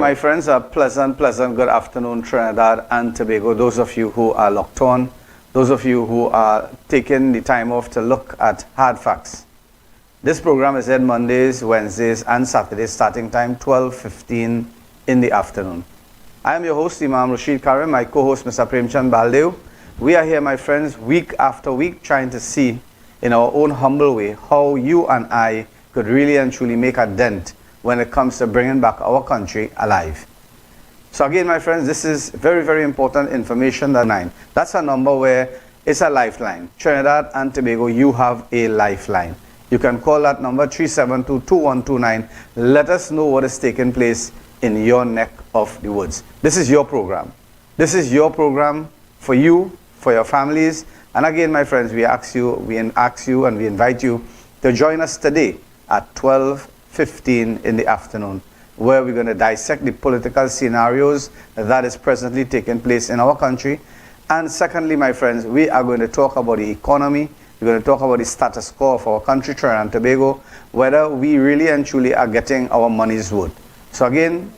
my friends, a pleasant good afternoon, Trinidad and Tobago. Those of you who are locked on, those of you who are taking the time off to look at Hard Facts. This program is aired Mondays, Wednesdays, and Saturdays, starting time 12:15 in the afternoon. I am your host, Imam Rashid Karim, my co-host, Mr. Premchand Baldev. We are here, my friends, week after week, trying to see, in our own humble way, how you and I could really and truly make a dent when it comes to bringing back our country alive. So again, my friends, this is very important information. That's a number where it's a lifeline. Trinidad and Tobago, you have a lifeline. You can call that number 372-2129. Let us know what is taking place in your neck of the woods. This is your program. This is your program for you, for your families. And again, my friends, we invite you to join us today at 12:15 in the afternoon, where we're going to dissect the political scenarios that is presently taking place in our country. And secondly, my friends, we are going to talk about the economy. We're going to talk about the status quo of our country, Trinidad and Tobago, whether we really and truly are getting our money's worth. So again,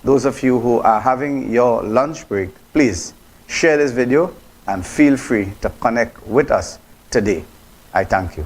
those of you who are having your lunch break, please share this video and feel free to connect with us today. I thank you.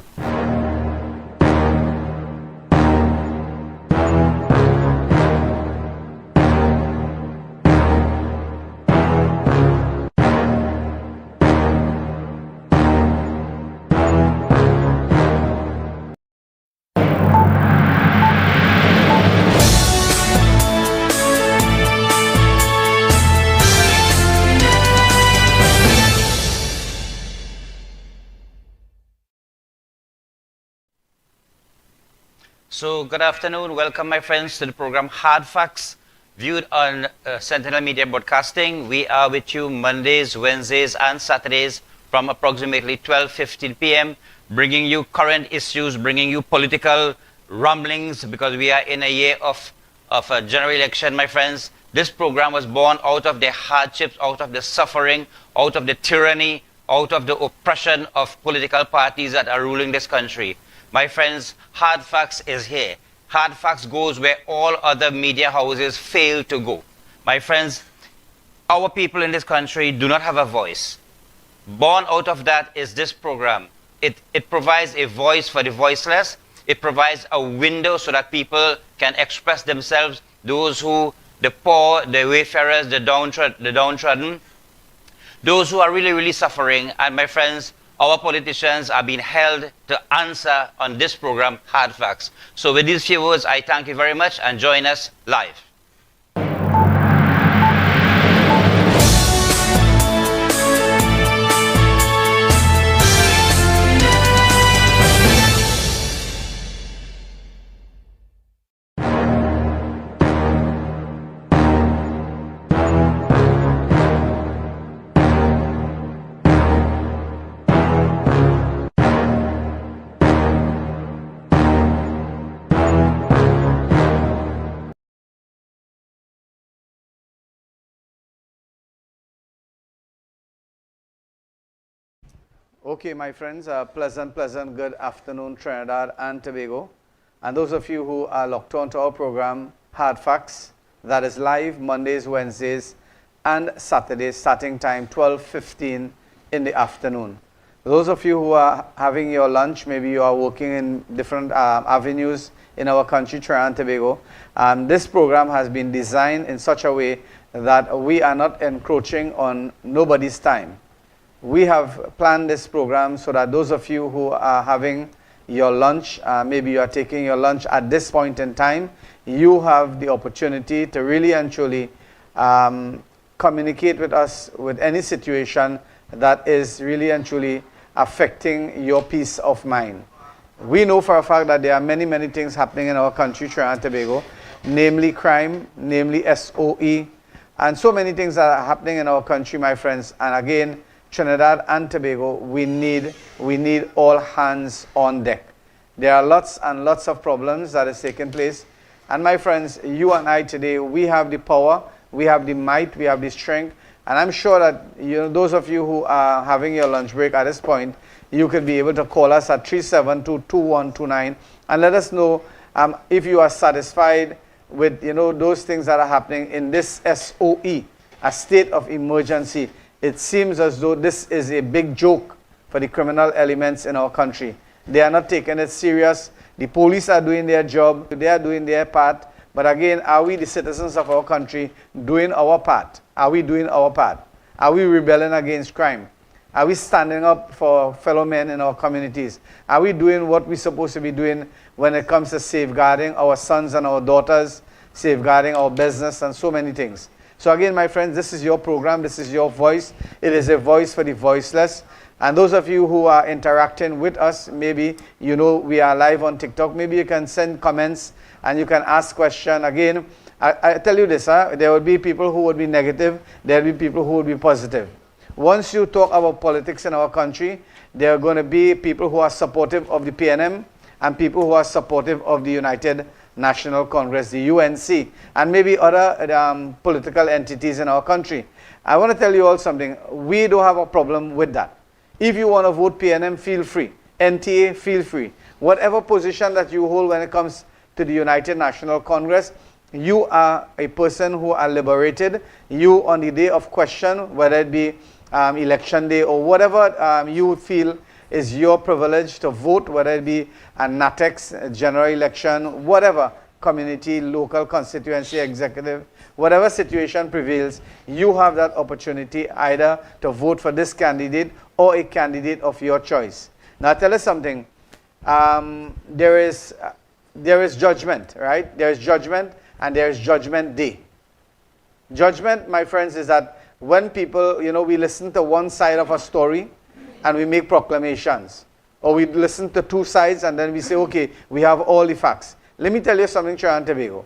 So good afternoon, welcome my friends to the program Hard Facts, viewed on Sentinel Media Broadcasting. We are with you Mondays, Wednesdays and Saturdays from approximately 12:15 p.m. bringing you current issues, bringing you political rumblings, because we are in a year of a general election, my friends. This program was born out of the hardships, out of the suffering, out of the tyranny, out of the oppression of political parties that are ruling this country. My friends, Hard Facts is here. Hard Facts goes where all other media houses fail to go. My friends, our people in this country do not have a voice. Born out of that is this program. It provides a voice for the voiceless. It provides a window so that people can express themselves, those who, the poor, the wayfarers, the downtrodden, those who are really suffering. And my friends, our politicians are being held to answer on this program, Hard Facts. So with these few words, I thank you very much and join us live. Okay, my friends, pleasant good afternoon, Trinidad and Tobago. And those of you who are locked on to our program, Hard Facts, that is live Mondays, Wednesdays, and Saturdays, starting time 12:15 in the afternoon. Those of you who are having your lunch, maybe you are working in different avenues in our country, Trinidad and Tobago. This program has been designed in such a way that we are not encroaching on nobody's time. We have planned this program so that those of you who are having your lunch, maybe you are taking your lunch at this point in time, you have the opportunity to really and truly communicate with us with any situation that is really and truly affecting your peace of mind. We know for a fact that there are many things happening in our country, Trinidad and Tobago, namely crime, namely SOE, and so many things that are happening in our country, my friends. And again, Trinidad and Tobago, we need all hands on deck. There are lots and lots of problems that is taking place. And my friends, you and I today, we have the power, we have the might, we have the strength. And I'm sure that those of you who are having your lunch break at this point, you could be able to call us at 372-2129 and let us know if you are satisfied with, you know, those things that are happening in this SOE, a state of emergency. It seems as though this is a big joke for the criminal elements in our country. They are not taking it serious. The police are doing their job. They are doing their part. But again, are we, the citizens of our country, doing our part? Are we doing our part? Are we rebelling against crime? Are we standing up for fellow men in our communities? Are we doing what we're supposed to be doing when it comes to safeguarding our sons and our daughters, safeguarding our business, and so many things? So again, my friends, this is your program. This is your voice. It is a voice for the voiceless. And those of you who are interacting with us, maybe you know we are live on TikTok. Maybe you can send comments and you can ask questions. Again, I tell you this, there will be people who would be negative. There will be people who will be positive. Once you talk about politics in our country, there are going to be people who are supportive of the PNM and people who are supportive of the United National Congress, the UNC, and maybe other political entities in our country. I want to tell you all something. We don't have a problem with that. If you want to vote PNM, feel free. NTA, feel free. Whatever position that you hold when it comes to the United National Congress, you are a person who are liberated. You, on the day of question, whether it be election day or whatever you feel is your privilege to vote, whether it be a NATEX, a general election, whatever, community, local, constituency, executive, whatever situation prevails, you have that opportunity either to vote for this candidate or a candidate of your choice. Now, I'll tell you something. There is judgment, right? There is judgment and there is judgment day. Judgment, my friends, is that when people, you know, we listen to one side of a story and we make proclamations. Or we listen to two sides and then we say, okay, we have all the facts. Let me tell you something, Trinidad and Tobago.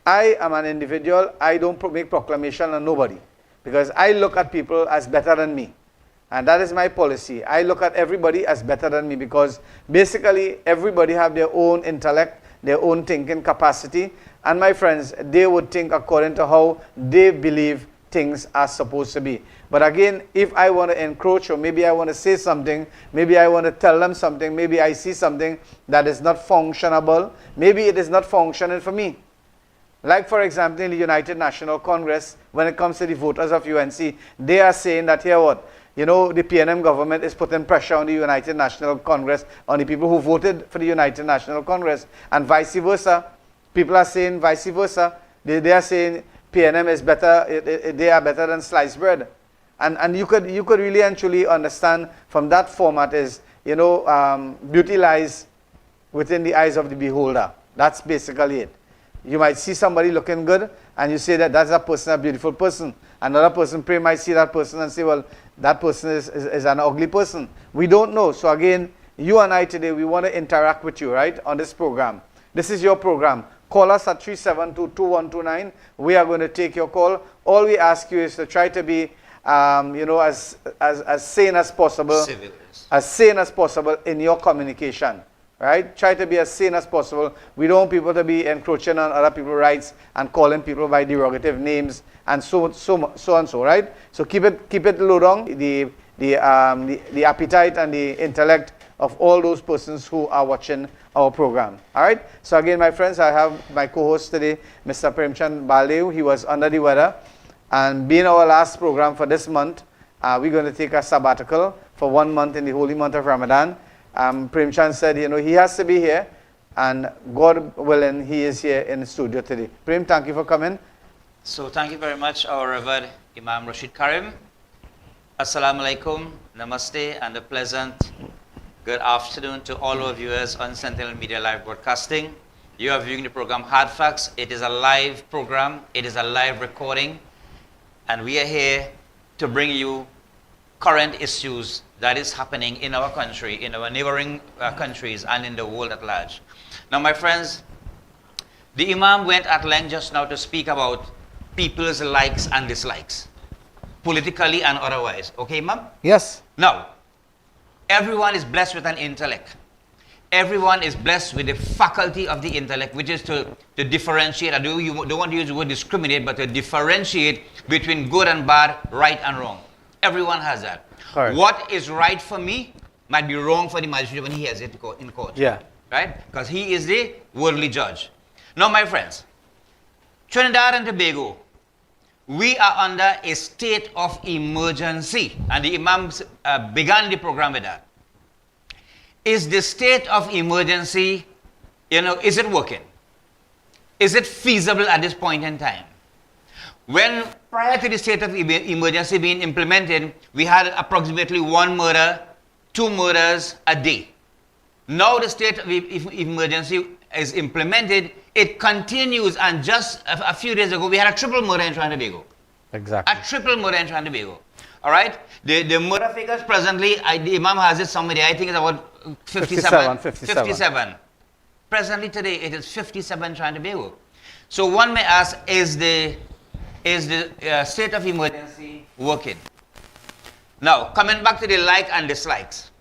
I am an individual. I don't make proclamation on nobody because I look at people as better than me. And that is my policy. I look at everybody as better than me because basically everybody have their own intellect, their own thinking capacity. And my friends, they would think according to how they believe things are supposed to be. But again, if I want to encroach or maybe I want to say something, maybe I want to tell them something, maybe I see something that is not functionable, maybe it is not functioning for me. Like, for example, in the United National Congress, when it comes to the voters of UNC, they are saying that here what? You know, the PNM government is putting pressure on the United National Congress, on the people who voted for the United National Congress, and vice versa. People are saying vice versa. They are saying PNM is better, they are better than sliced bread. And you could really and truly understand from that format is, you know, beauty lies within the eyes of the beholder. That's basically it. You might see somebody looking good and you say that that's a person, a beautiful person. Another person might see that person and say, well, that person is an ugly person. We don't know. So again, you and I today, we want to interact with you, right, on this program. This is your program. Call us at 372-2129. We are going to take your call. All we ask you is to try to be, you know, as sane as possible. Civil. As sane as possible in your communication. Right? Try to be as sane as possible. We don't want people to be encroaching on other people's rights and calling people by derogative names and so, right? So keep it low down. The appetite and the intellect of all those persons who are watching our program. All right? So again, my friends, I have my co-host today, Mr. Premchand Baldev. He was under the weather. And being our last program for this month, we're going to take a sabbatical for 1 month in the holy month of Ramadan. Premchand said, you know, he has to be here, and God willing, he is here in the studio today. Prem, thank you for coming. So thank you very much, our Reverend Imam Rashid Karim. Assalamu alaikum, namaste, and a pleasant good afternoon to all our viewers on Sentinel Media Live Broadcasting. You are viewing the program Hardfacts. It is a live program. It is a live recording. And we are here to bring you current issues that is happening in our country, in our neighboring countries, and in the world at large. Now, my friends, the Imam went at length just now to speak about people's likes and dislikes, politically and otherwise. Okay, Imam? Yes. Now, everyone is blessed with an intellect. Everyone is blessed with the faculty of the intellect, which is to differentiate. I don't want to use the word discriminate, but to differentiate between good and bad, right and wrong. Everyone has that. Correct. What is right for me might be wrong for the magistrate when he has it in court. Yeah. Right? Because he is the worldly judge. Now, my friends, Trinidad and Tobago, we are under a state of emergency, and the Imams began the program with that. Is the state of emergency, is it working? Is it feasible at this point in time? When prior to the state of emergency being implemented, we had approximately 1 murder, 2 murders a day. Now the state of emergency is implemented, it continues, and just a few days ago, we had a triple murder in Trinidad and Tobago. Exactly. A triple murder in Trinidad and Tobago. All right? The murder figures presently, the Imam has it somewhere, I think it's about 57. Presently today, it is 57 Trinidad and Tobago. So one may ask, is the state of emergency working? Now, coming back to the like and dislikes.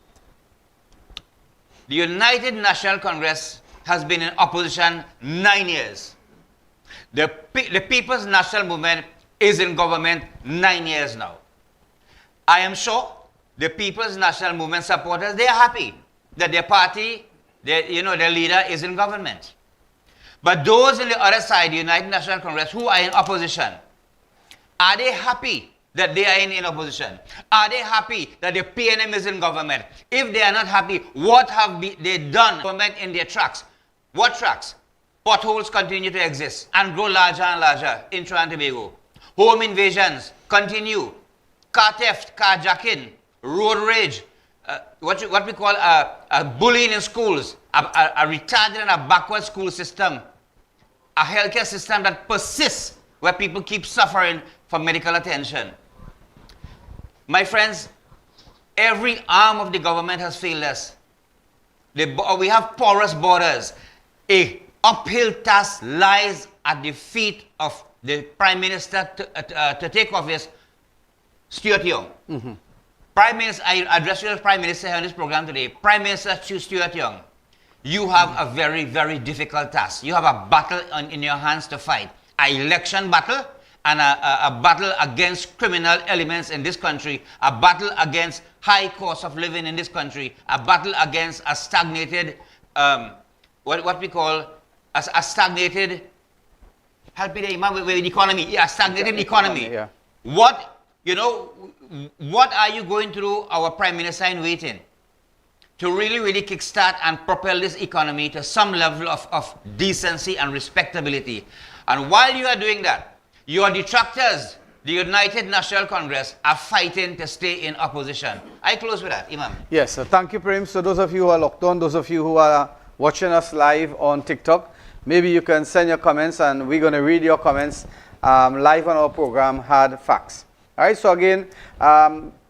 The United National Congress has been in opposition 9 years. The People's National Movement is in government 9 years now. I am sure the People's National Movement supporters, they are happy that their party, their leader is in government. But those on the other side, the United National Congress, who are in opposition, are they happy that they are in opposition? Are they happy that the PNM is in government? If they are not happy, what have they done government in their tracks? What tracks? Potholes continue to exist and grow larger and larger in Trinidad and Tobago. Home invasions continue. Car theft, carjacking, road rage, what we call bullying in schools, a retarded and a backward school system, a healthcare system that persists where people keep suffering for medical attention. My friends, every arm of the government has failed us. We have porous borders. A uphill task lies at the feet of the Prime Minister to take office, Stuart Young. Mm-hmm. Prime Minister, I address you as Prime Minister here on this program today. Prime Minister Stuart Young, you have a very, very difficult task. You have a battle in your hands to fight. An election battle and a battle against criminal elements in this country, a battle against high cost of living in this country, a battle against a stagnated, what we call a stagnated, help me there, with the economy, yeah, stagnated economy. Yeah. What are you going through, our Prime Minister in waiting, to really, really kickstart and propel this economy to some level of decency and respectability? And while you are doing that, your detractors, the United National Congress, are fighting to stay in opposition. I close with that, Imam. Yes, so thank you, Prem. So those of you who are locked on, those of you who are watching us live on TikTok, maybe you can send your comments and we're going to read your comments live on our program, Hard Facts. All right, so again,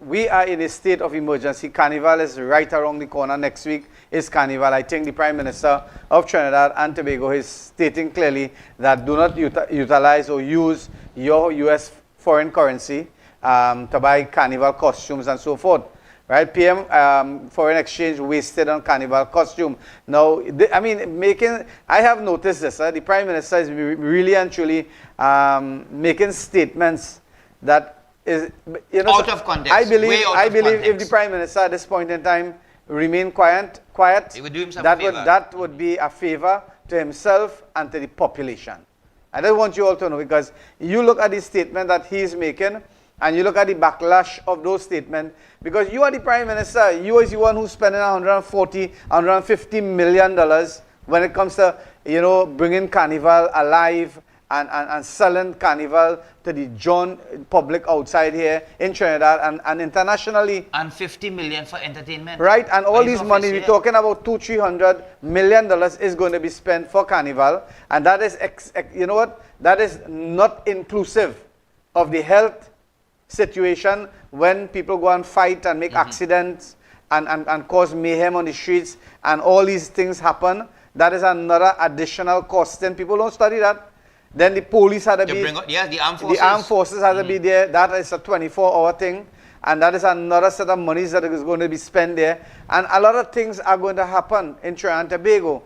we are in a state of emergency. Carnival is right around the corner. Next week is Carnival. I think the Prime Minister of Trinidad and Tobago is stating clearly that do not utilize or use your U.S. foreign currency to buy Carnival costumes and so forth. Right, PM foreign exchange wasted on Carnival costume. Now, I have noticed this. The Prime Minister is really and truly making statements that is, out of context. I believe if the Prime Minister at this point in time remain quiet, it would do himself a favor. That would be a favor to himself and to the population. I just want you all to know, because you look at the statement that he is making and you look at the backlash of those statements, because you are the Prime Minister, you is the one who's spending $150 million when it comes to, bringing Carnival alive and selling Carnival to the John public outside here in Trinidad and internationally. And $50 million for entertainment. Right, and all these money, we're talking about $200-300 million is going to be spent for Carnival, and that is, that is not inclusive of the health situation when people go and fight and make accidents and cause mayhem on the streets and all these things happen. That is another additional cost, and people don't study that. Then the police had to be, the armed forces. The armed forces had to be there. That is a 24-hour thing. And that is another set of monies that is going to be spent there. And a lot of things are going to happen in Trinidad and Tobago.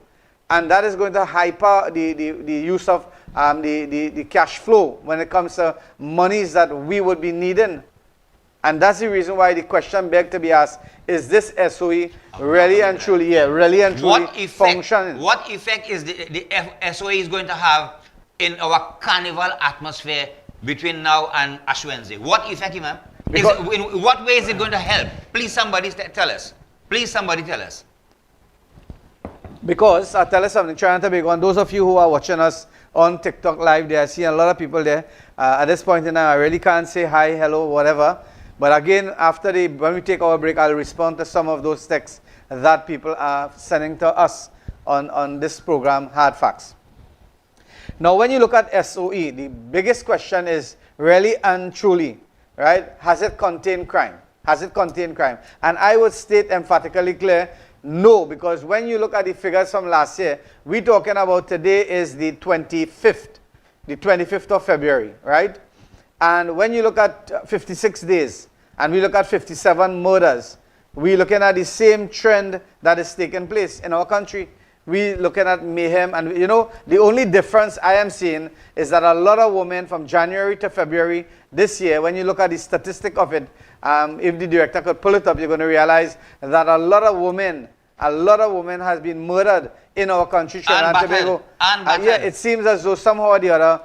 And that is going to hyper the use of the cash flow when it comes to monies that we would be needing. And that's the reason why the question begs to be asked, is this SOE really and truly functioning? What effect is the SOE is going to have in our carnival atmosphere between now and Ash Wednesday? What effect, Imam? In what way is it going to help? Please somebody tell us. Please somebody tell us. Because I'll tell us something, Trinidad and Tobago, and those of you who are watching us on TikTok live there, I see a lot of people there. At this point in time, I really can't say hi, hello, whatever. But again, when we take our break, I'll respond to some of those texts that people are sending to us on this program, Hard Facts. Now, when you look at SOE, the biggest question is really and truly, right? Has it contained crime? Has it contained crime? And I would state emphatically clear, no, because when you look at the figures from last year, we're talking about today is the 25th of February, right? And when you look at 56 days, and we look at 57 murders, we're looking at the same trend that is taking place in our country. We're looking at mayhem, and you know, the only difference I am seeing is that a lot of women from January to February this year, when you look at the statistic of it, if the director could pull it up, you're going to realize that a lot of women has been murdered in our country, Trinidad and Tobago. Yeah, it seems as though somehow or the other,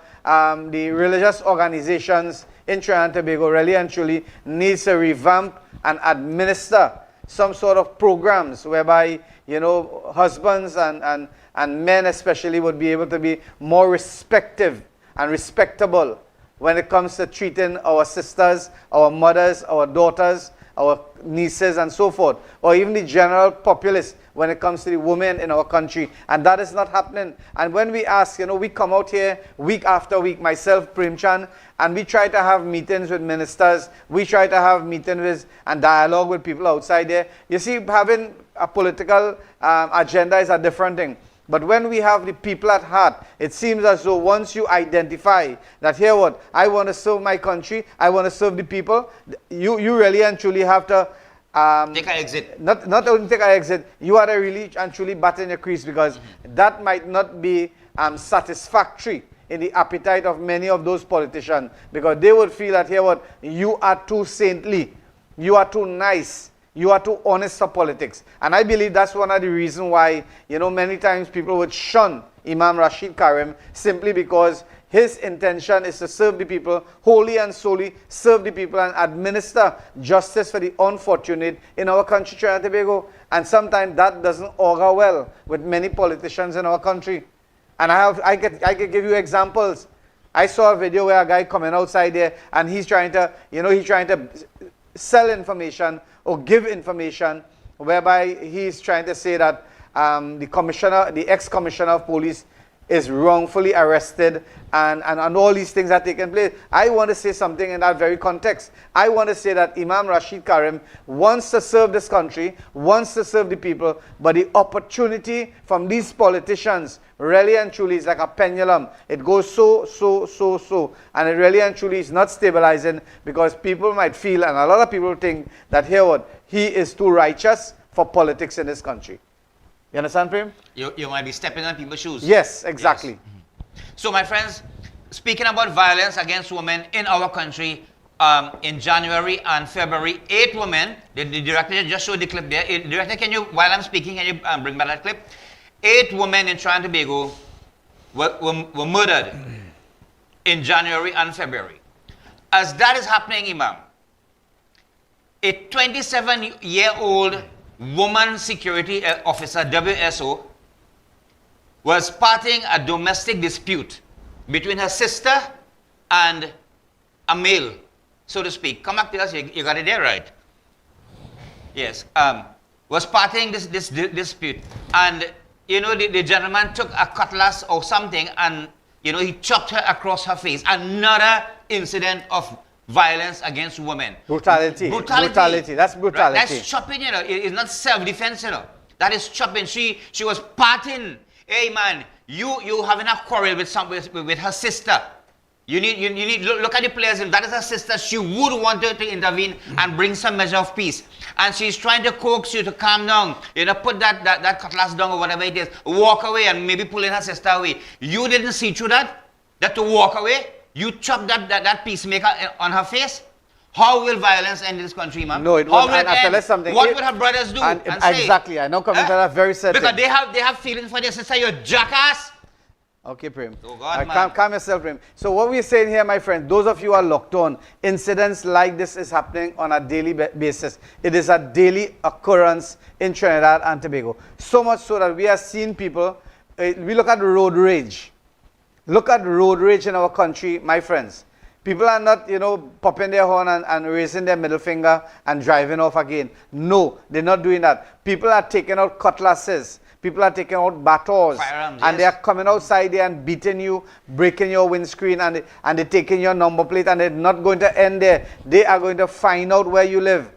the religious organizations in Trinidad and Tobago really and truly needs to revamp and administer some sort of programs whereby, you know, husbands and men especially would be able to be more respective and respectable when it comes to treating our sisters, our mothers, our daughters, our nieces and so forth, or even the general populace when it comes to the women in our country. And that is not happening. And when we ask, you know, we come out here week after week, myself, Premchand, and we try to have meetings with ministers, we try to have meetings with and dialogue with people outside there. You see, having a political agenda is a different thing. But when we have the people at heart, it seems as though once you identify that, here what, I want to serve my country, I want to serve the people, you really and truly have to take an exit. Not only take an exit, you are to really and truly batten in your crease, because that might not be satisfactory in the appetite of many of those politicians, because they would feel that, here what, you are too saintly, you are too nice, you are too honest for politics. And I believe that's one of the reasons why, you know, many times people would shun Imam Rashid Karim, simply because his intention is to serve the people, wholly and solely serve the people and administer justice for the unfortunate in our country, Trinidad and Tobago. And sometimes that doesn't augur well with many politicians in our country. And I could give you examples. I saw a video where a guy coming outside there and he's trying to, you know, sell information or give information whereby he's trying to say that the ex-commissioner of police is wrongfully arrested and all these things are taking place. I want to say something in that very context. I want to say that Imam Rashid Karim wants to serve this country, wants to serve the people, but the opportunity from these politicians really and truly is like a pendulum. It goes so, and it really and truly is not stabilizing, because people might feel, and a lot of people think, that here what, he is too righteous for politics in this country. You understand, Prem? You might be stepping on people's shoes. Yes, exactly. Yes. So, my friends, speaking about violence against women in our country, in January and February, 8 women, the director just showed the clip there. Director, can you, while I'm speaking, can you bring back that clip? 8 women in Trinidad and Tobago were murdered in January and February. As that is happening, Imam, a 27-year-old woman security officer, WSO, was parting a domestic dispute between her sister and a male, so to speak. Come back to us, you got it there right. Yes, was parting this dispute, and you know, the gentleman took a cutlass or something and, you know, he chopped her across her face. Another incident of violence against women. Brutality. That's brutality. Right? That's chopping, you know. It's not self-defense, you know. That is chopping. She was parting. Hey, man, you having a quarrel with her sister. You need look at the players. If that is her sister, she would want her to intervene and bring some measure of peace. And she's trying to coax you to calm down. You know, put that cutlass down or whatever it is. Walk away and maybe pulling her sister away. You didn't see through that to walk away. You chopped that peacemaker on her face. How will violence end in this country, ma'am? No, it won't. And I'll tell you something. What would her brothers do and say? Exactly. I know coming to that very certain. Because they have feelings for their sister. You're jackass. Okay, Prem. Oh God, man. Calm yourself, Prem. So what we're saying here, my friend, those of you who are locked on, incidents like this is happening on a daily basis. It is a daily occurrence in Trinidad and Tobago. So much so that we are seeing people, we look at road rage. Look at road rage in our country, my friends. People are not, popping their horn and raising their middle finger and driving off again. No, they're not doing that. People are taking out cutlasses. People are taking out batons. Firearms, and yes. they are coming outside there and beating you, breaking your windscreen, and they're taking your number plate, and they're not going to end there. They are going to find out where you live.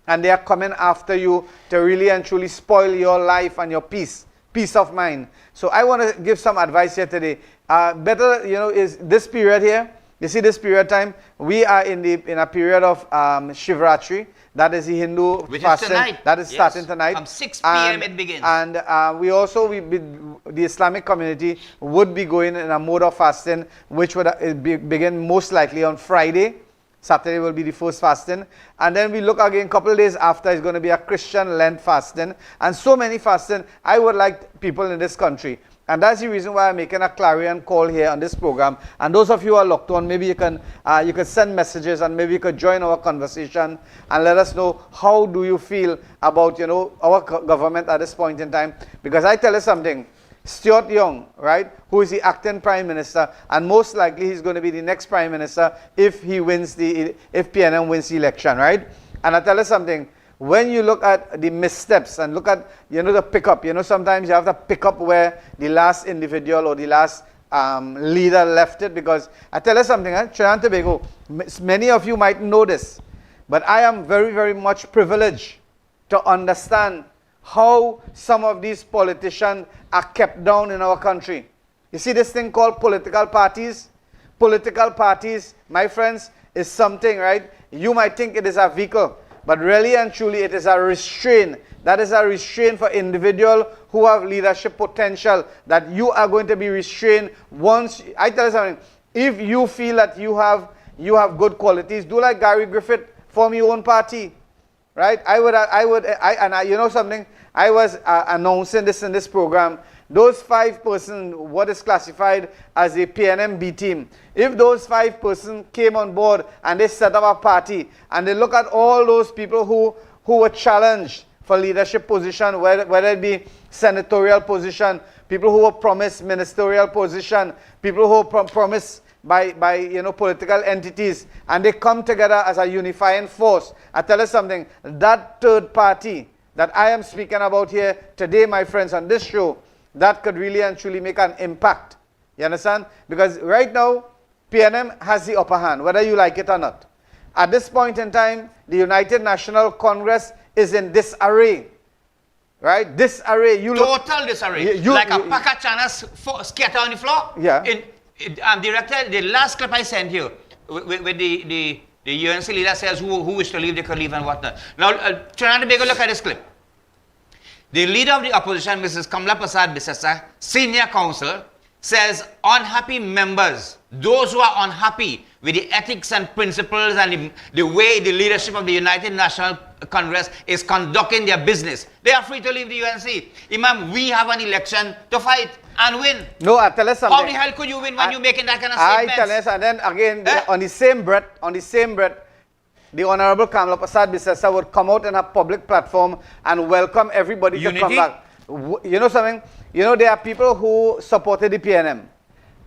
And they are coming after you to really and truly spoil your life and your peace of mind. So I want to give some advice here today. Better, is this period here. You see this period time, we are in a period of Shivratri. That is the Hindu Which fasting. is tonight. That is starting tonight. From 6 p.m. it begins. And the Islamic community would be going in a mode of fasting, which would begin most likely on Friday. Saturday will be the first fasting. And then we look again, a couple of days after, it's going to be a Christian Lent fasting. And so many fasting. I would like people in this country. And that's the reason why I'm making a clarion call here on this program. And those of you who are locked on, maybe you can send messages and maybe you could join our conversation and let us know how do you feel about, our government at this point in time. Because I tell you something, Stuart Young, right, who is the acting prime minister, and most likely he's going to be the next prime minister if PNM wins the election, right? And I tell you something, when you look at the missteps and look at, the pickup, sometimes you have to pick up where the last individual or the last leader left it, because I tell you something, Trinidad and Tobago, many of you might know this, but I am very, very much privileged to understand how some of these politicians are kept down in our country. You see this thing called political parties? Political parties, my friends, is something, right? You might think it is a vehicle, but really and truly it is a restraint. That is a restraint for individuals who have leadership potential, that you are going to be restrained once. I tell you something, if you feel that you have good qualities, do like Gary Griffith, form your own party. Right? You know something? I was announcing this in this program. Those 5 persons, what is classified as a PNM B team, if those 5 persons came on board and they set up a party and they look at all those people who were challenged for leadership position, whether it be senatorial position, people who were promised ministerial position, people who were promised by political entities, and they come together as a unifying force. I tell you something, that third party that I am speaking about here today, my friends, on this show, that could really and truly make an impact. You understand? Because right now, PNM has the upper hand, whether you like it or not. At this point in time, the United National Congress is in disarray. Right? Disarray. Total disarray. Like a pack of channels scattered on the floor. Yeah. Director, the last clip I sent you, with the UNC leader says who wish to leave, they could leave and whatnot. Now, Trinidad and Tobago, look at this clip. The leader of the opposition, Mrs. Kamala Prasad Bisesa, senior counsel, says unhappy members, those who are unhappy with the ethics and principles and the way the leadership of the United National Congress is conducting their business, they are free to leave the UNC. Imam, we have an election to fight and win. No, I tell you something. How the hell could you win when you're making that kind of statements? I tell you, and then again, on the same breath, the Honorable Kamala Prasad Bisesa would come out in a public platform and welcome everybody to come back. You know something? There are people who supported the PNM,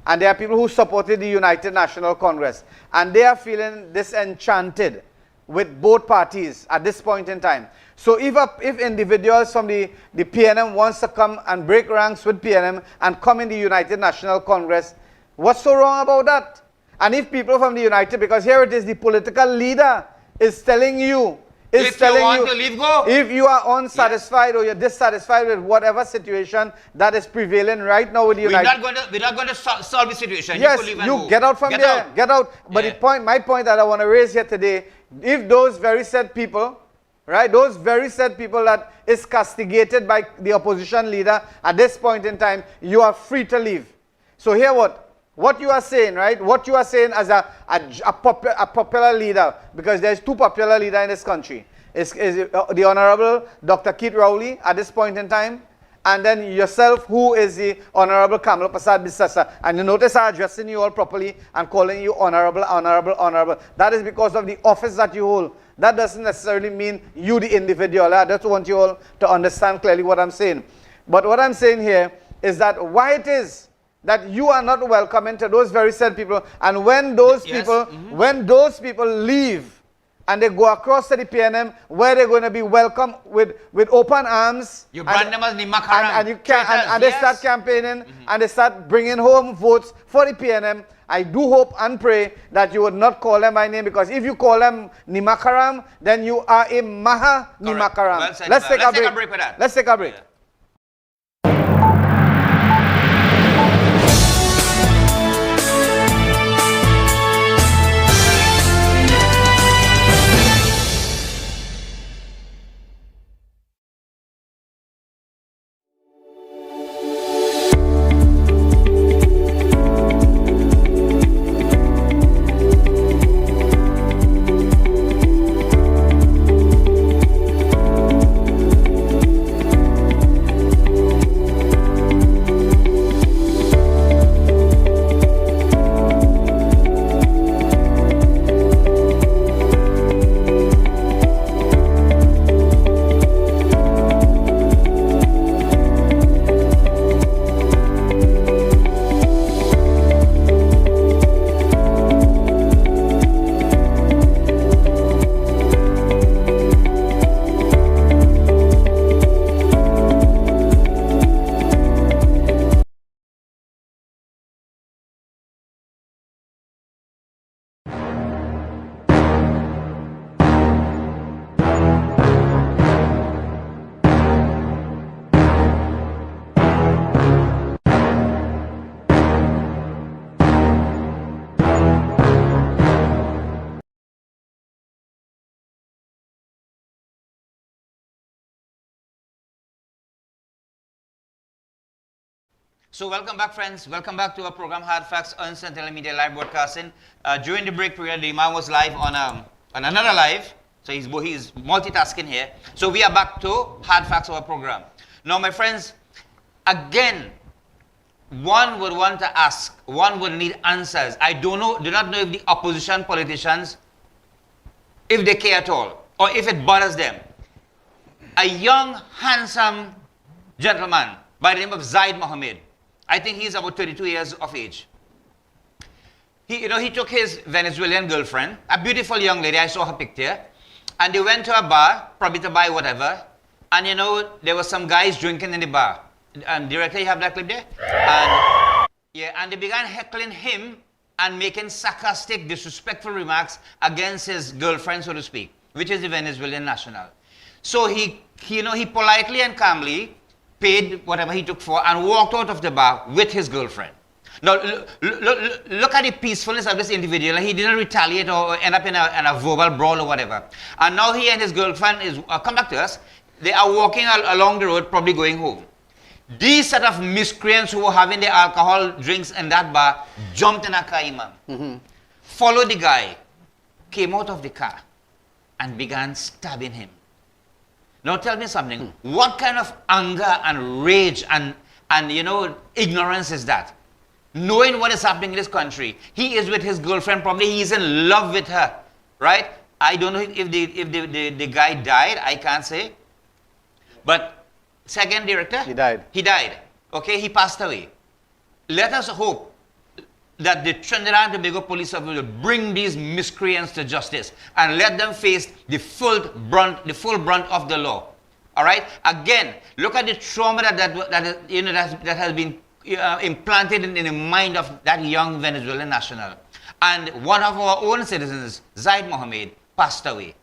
and there are people who supported the United National Congress, and they are feeling disenchanted with both parties at this point in time. So if individuals from the PNM wants to come and break ranks with PNM and come in the United National Congress, what's so wrong about that? And if people from the United, because here it is, the political leader is telling you, if you are unsatisfied or you're dissatisfied with whatever situation that is prevailing right now with the United, we're not going to solve the situation. Yes, you get out from there. Get out. But my point that I want to raise here today, if those very said people, right, those very said people that is castigated by the opposition leader at this point in time, you are free to leave. So here what you are saying, right? What you are saying as a popular leader, because there's 2 popular leaders in this country. Is the Honorable Dr. Keith Rowley at this point in time, and then yourself, who is the Honorable Kamal Prasad Bisasa. And you notice I'm addressing you all properly and calling you honorable, honorable, honorable. That is because of the office that you hold. That doesn't necessarily mean you the individual. I just want you all to understand clearly what I'm saying. But what I'm saying here is that why it is that you are not welcoming to those very said people, and when those people, when those people leave and they go across to the PNM where they're going to be welcomed with open arms, you brand them as Nimakaram, and you can, and they start campaigning and they start bringing home votes for the PNM. I do hope and pray that you would not call them by name, because if you call them Nimakaram, then you are a Maha Nimakaram. Well said, Let's take a break. With that. Let's take a break. Yeah. So welcome back, friends. Welcome back to our program Hardfacts on Sentinel Media Live Broadcasting. During the break period, the man was live on another live, so he's multitasking here. So we are back to Hardfacts, our program. Now, my friends, again, one would want to ask, one would need answers. I do not know if the opposition politicians, if they care at all, or if it bothers them. A young, handsome gentleman by the name of Zaid Mohammed. I think he's about 32 years of age. He took his Venezuelan girlfriend, a beautiful young lady, I saw her picture, and they went to a bar, probably to buy whatever, and there were some guys drinking in the bar. And directly, you have that clip there? And they began heckling him and making sarcastic, disrespectful remarks against his girlfriend, so to speak, which is the Venezuelan national. So he politely and calmly paid whatever he took for and walked out of the bar with his girlfriend. Now, look at the peacefulness of this individual. He didn't retaliate or end up in a verbal brawl or whatever. And now he and his girlfriend come back to us. They are walking along the road, probably going home. These set of miscreants who were having their alcohol drinks in that bar jumped in a car, Imam. Followed the guy, came out of the car, and began stabbing him. Now tell me something. What kind of anger and rage and ignorance is that? Knowing what is happening in this country, he is with his girlfriend. Probably he is in love with her, right? I don't know if the guy died. I can't say. But second director, he died. He died. Okay, he passed away. Let us hope that the Trinidad and Tobago police will bring these miscreants to justice and let them face the full brunt of the law. All right. Again, look at the trauma that has been implanted in the mind of that young Venezuelan national. And one of our own citizens, Zaid Mohammed, passed away.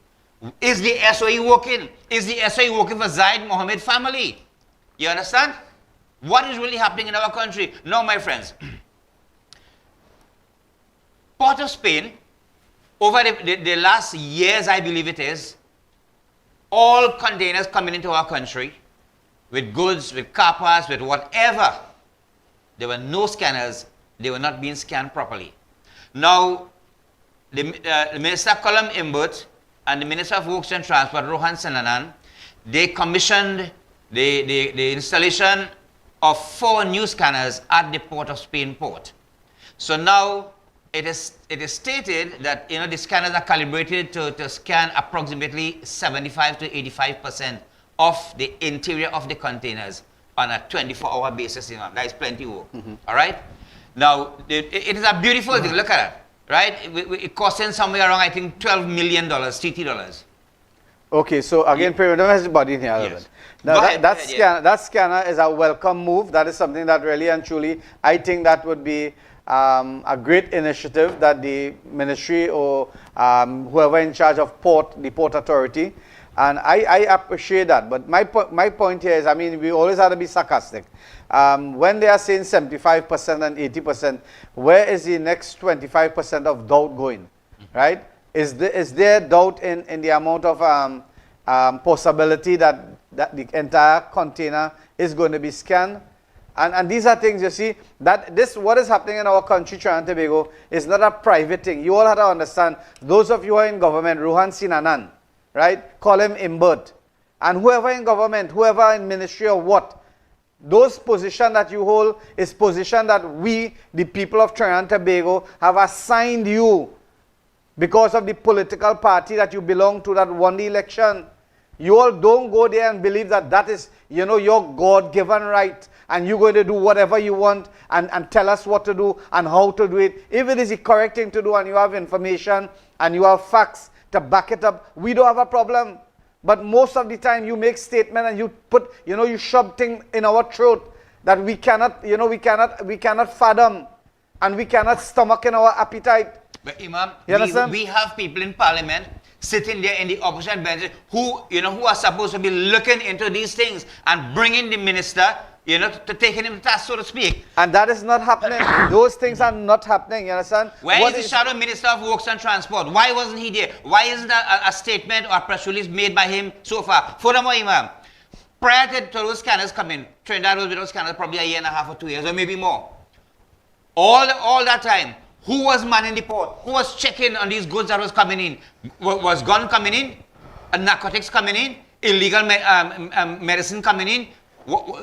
Is the SOE working? Is the SOE working for Zaid Mohammed family? You understand? What is really happening in our country? Now, my friends, Port of Spain, over the last years, I believe it is, all containers coming into our country with goods, with car parts, with whatever, there were no scanners. They were not being scanned properly. Now, the Minister Colum Imbert and the Minister of Works and Transport, Rohan Sananan, they commissioned the installation of 4 new scanners at the Port of Spain port. So now it is stated that the scanners are calibrated to scan approximately 75 to 85% of the interior of the containers on a 24-hour basis. That is plenty work. All right. Now it is a beautiful thing. Look at it. Right. It costing somewhere around, I think, $12 million TT dollars. Okay, so again, Pyramid has the body in here a little bit. Now that scanner is a welcome move. That is something that really and truly, I think that would be a great initiative that the ministry or whoever in charge of the port authority, and I appreciate that. But my point here is, I mean, we always have to be sarcastic. When they are saying 75% and 80%, where is the next 25% of doubt going, right? Is there doubt in the amount of possibility that the entire container is going to be scanned? And these are things, you see, that what is happening in our country, Trinidad and Tobago, is not a private thing. You all have to understand, those of you who are in government, Ruhan Sinanan, right? Call him Imbert. And whoever in government, whoever in ministry or what, those positions that you hold is position that we, the people of Trinidad and Tobago, have assigned you because of the political party that you belong to that won the election. You all don't go there and believe that is, your God-given right, and you're going to do whatever you want and tell us what to do and how to do it. If it is the correct thing to do and you have information and you have facts to back it up, we don't have a problem. But most of the time you make statement and you put, you shove things in our throat that we cannot, we cannot fathom and we cannot stomach in our appetite. But Imam, we have people in parliament sitting there in the opposition bench who are supposed to be looking into these things and bringing the minister, to taking him to task, so to speak. And that is not happening. Those things are not happening, you understand? Where is the Shadow Minister of Works and Transport? Why wasn't he there? Why isn't a statement or a press release made by him so far? Furthermore, Imam, prior to those scanners coming, Trinidad was without scanners probably a year and a half or 2 years or maybe more. All that time, who was manning the port? Who was checking on these goods that was coming in? Was gun coming in? Narcotics coming in? Illegal medicine coming in?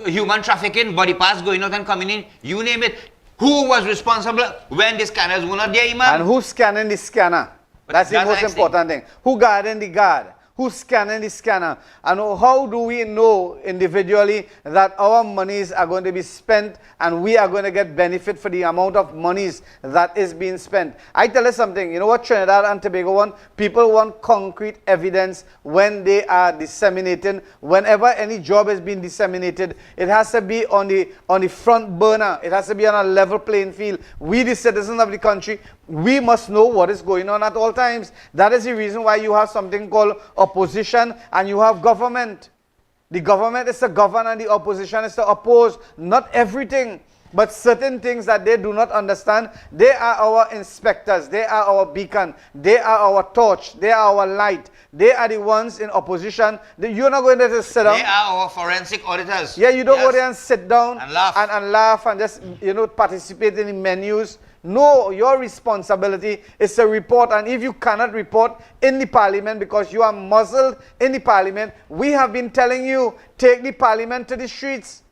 Human trafficking, body parts going out and coming in? You name it. Who was responsible when the scanners were not there, Imam? And who's scanning the scanner? That's the most important thing. Who guarding the guard? Who's scanning the scanner? And how do we know individually that our monies are going to be spent and we are going to get benefit for the amount of monies that is being spent? I tell you something, you know what Trinidad and Tobago want? People want concrete evidence when they are disseminating. Whenever any job is being disseminated, it has to be on the front burner. It has to be on a level playing field. We, the citizens of the country, we must know what is going on at all times. That is the reason why you have something called opposition and you have government. The government is to govern and the opposition is to oppose. Not everything, but certain things that they do not understand. They are our inspectors. They are our beacon. They are our torch. They are our light. They are the ones in opposition. You're not going to just sit down. They are our forensic auditors. Yeah, you don't go there and sit down and laugh and laugh and just participate in the menus. No, your responsibility is to report, and if you cannot report in the parliament because you are muzzled in the parliament, we have been telling you, take the parliament to the streets.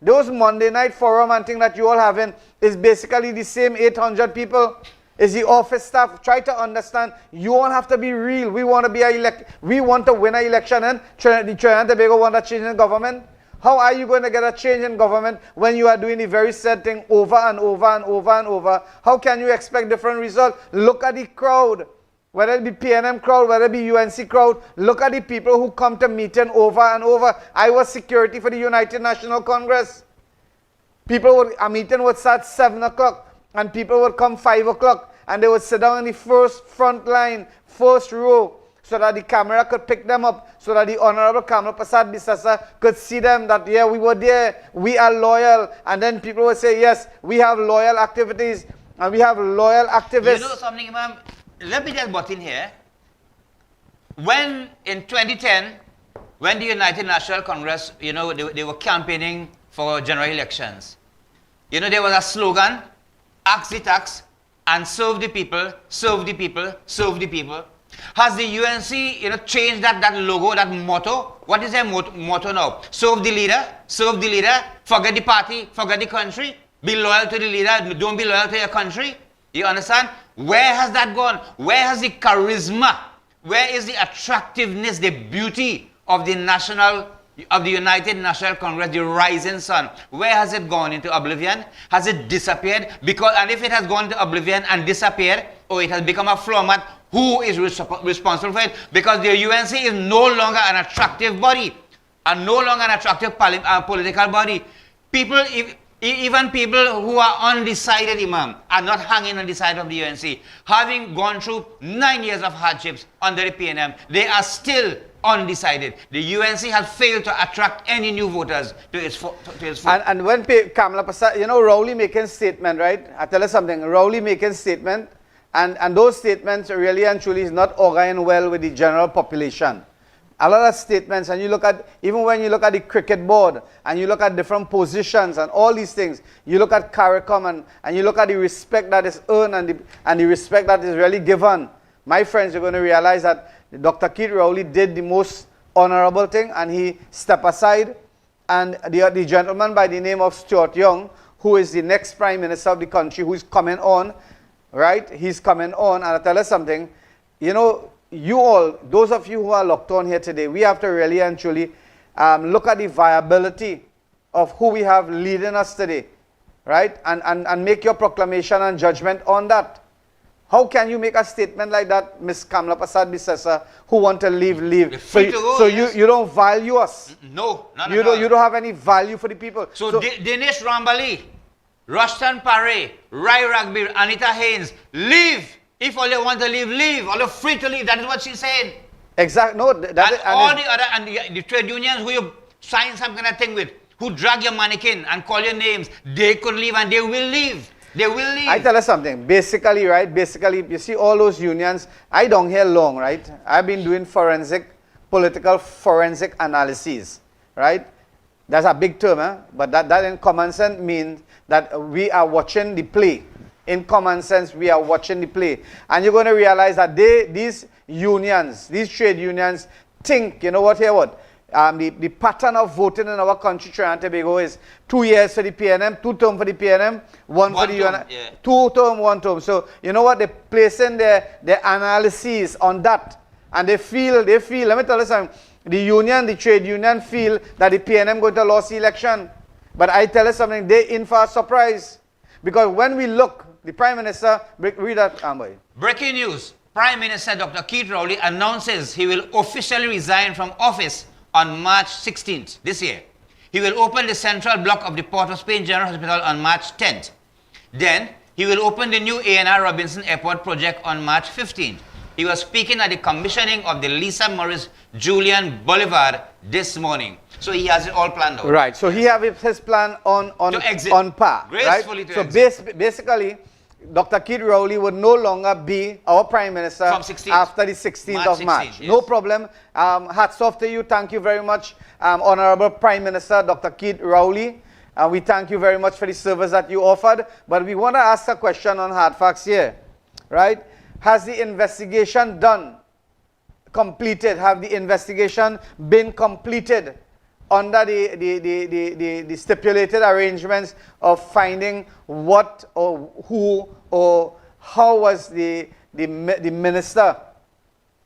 Those Monday night forum and thing that you all having is basically the same 800 people. Is the office staff. Try to understand, you all have to be real. We want to win an election, and the Trinidad and Tobago want a change in government. How are you going to get a change in government when you are doing the very same thing over and over and over and over? How can you expect different results? Look at the crowd, whether it be PNM crowd, whether it be UNC crowd. Look at the people who come to meeting over and over. I was security for the United National Congress. A meeting would start 7 o'clock and people would come 5 o'clock and they would sit down in the first front line, first row, so that the camera could pick them up, so that the Honorable Kamala Prasad Bisasa could see them that, yeah, we were there, we are loyal. And then people would say, yes, we have loyal activities, and we have loyal activists. You know something, Imam? Let me just butt in here. When, in 2010, when the United National Congress, they were campaigning for general elections, there was a slogan, ask the tax, and serve the people, serve the people, serve the people. Has the UNC, changed that logo, that motto? What is their motto now? Serve the leader, forget the party, forget the country, be loyal to the leader, don't be loyal to your country. You understand? Where has that gone? Where has the charisma? Where is the attractiveness, the beauty of the United National Congress, the rising sun? Where has it gone into oblivion? Has it disappeared? And if it has gone into oblivion and disappeared, or it has become a floor mat, who is responsible for it? Because the UNC is no longer an attractive body, and no longer an attractive political body. Even people who are undecided, Imam, are not hanging on the side of the UNC. Having gone through 9 years of hardships under the PNM, they are still undecided. The UNC has failed to attract any new voters to its foot. And when Kamala Prasad, Rowley making statement, right? I tell you something. Rowley making statement, and those statements really and truly is not organized well with the general population. A lot of statements, and you look at, even when you look at the cricket board, and you look at different positions and all these things, you look at CARICOM, and you look at the respect that is earned and the respect that is really given. My friends, you're going to realize that Dr. Keith Rowley did the most honorable thing, and he stepped aside, and the gentleman by the name of Stuart Young, who is the next Prime Minister of the country, who is coming on, right? He's coming on, and I'll tell you something, you all, those of you who are locked on here today, we have to really and truly look at the viability of who we have leading us today, right? And make your proclamation and judgment on that. How can you make a statement like that, Ms. Kamala Prasad Bissessa, who want to leave? You don't value us. No, not at all. You don't have any value for the people. So Dinesh Rambali, Rushton Paré, Rai Ragbir, Anita Haynes, leave. If all they want to leave, leave. All they're free to leave. That is what she's saying. Exactly. No, the trade unions who you sign some kind of thing with, who drag your mannequin and call your names, they could leave and they will leave. They will leave. I tell you something. Basically, right? You see all those unions. I don't hear long, right? I've been doing political forensic analysis, right? That's a big term, but that in common sense means that we are watching the play. In common sense, we are watching the play. And you're going to realize that these unions, these trade unions, think, the pattern of voting in our country, Trinidad and Tobago, is 2 years for the PNM, 2 terms for the PNM, one for the UNC, 2 term, 1 term. So, you know what? They're placing their analyses on that. And they feel, let me tell you something, the trade union feel that the PNM going to lose the election. But I tell you something, they're in for a surprise. Because when we look, the Prime Minister, read that, Amboy. Breaking news. Prime Minister Dr. Keith Rowley announces he will officially resign from office on March 16th this year. He will open the central block of the Port of Spain General Hospital on March 10th. Then, he will open the new A&R Robinson Airport project on March 15th. He was speaking at the commissioning of the Lisa Morris Julian Boulevard this morning. So he has it all planned out. Right. So he has his plan on par. Gracefully right? So basically, Dr. Keith Rowley would no longer be our Prime Minister after the 16th of March. Yes. No problem. Hats off to you. Thank you very much, Honorable Prime Minister Dr. Keith Rowley. We thank you very much for the service that you offered. But we want to ask a question on Hardfacts here. Right? Has the investigation completed? Have the investigation been completed under the stipulated arrangements of finding what or who or how was the minister,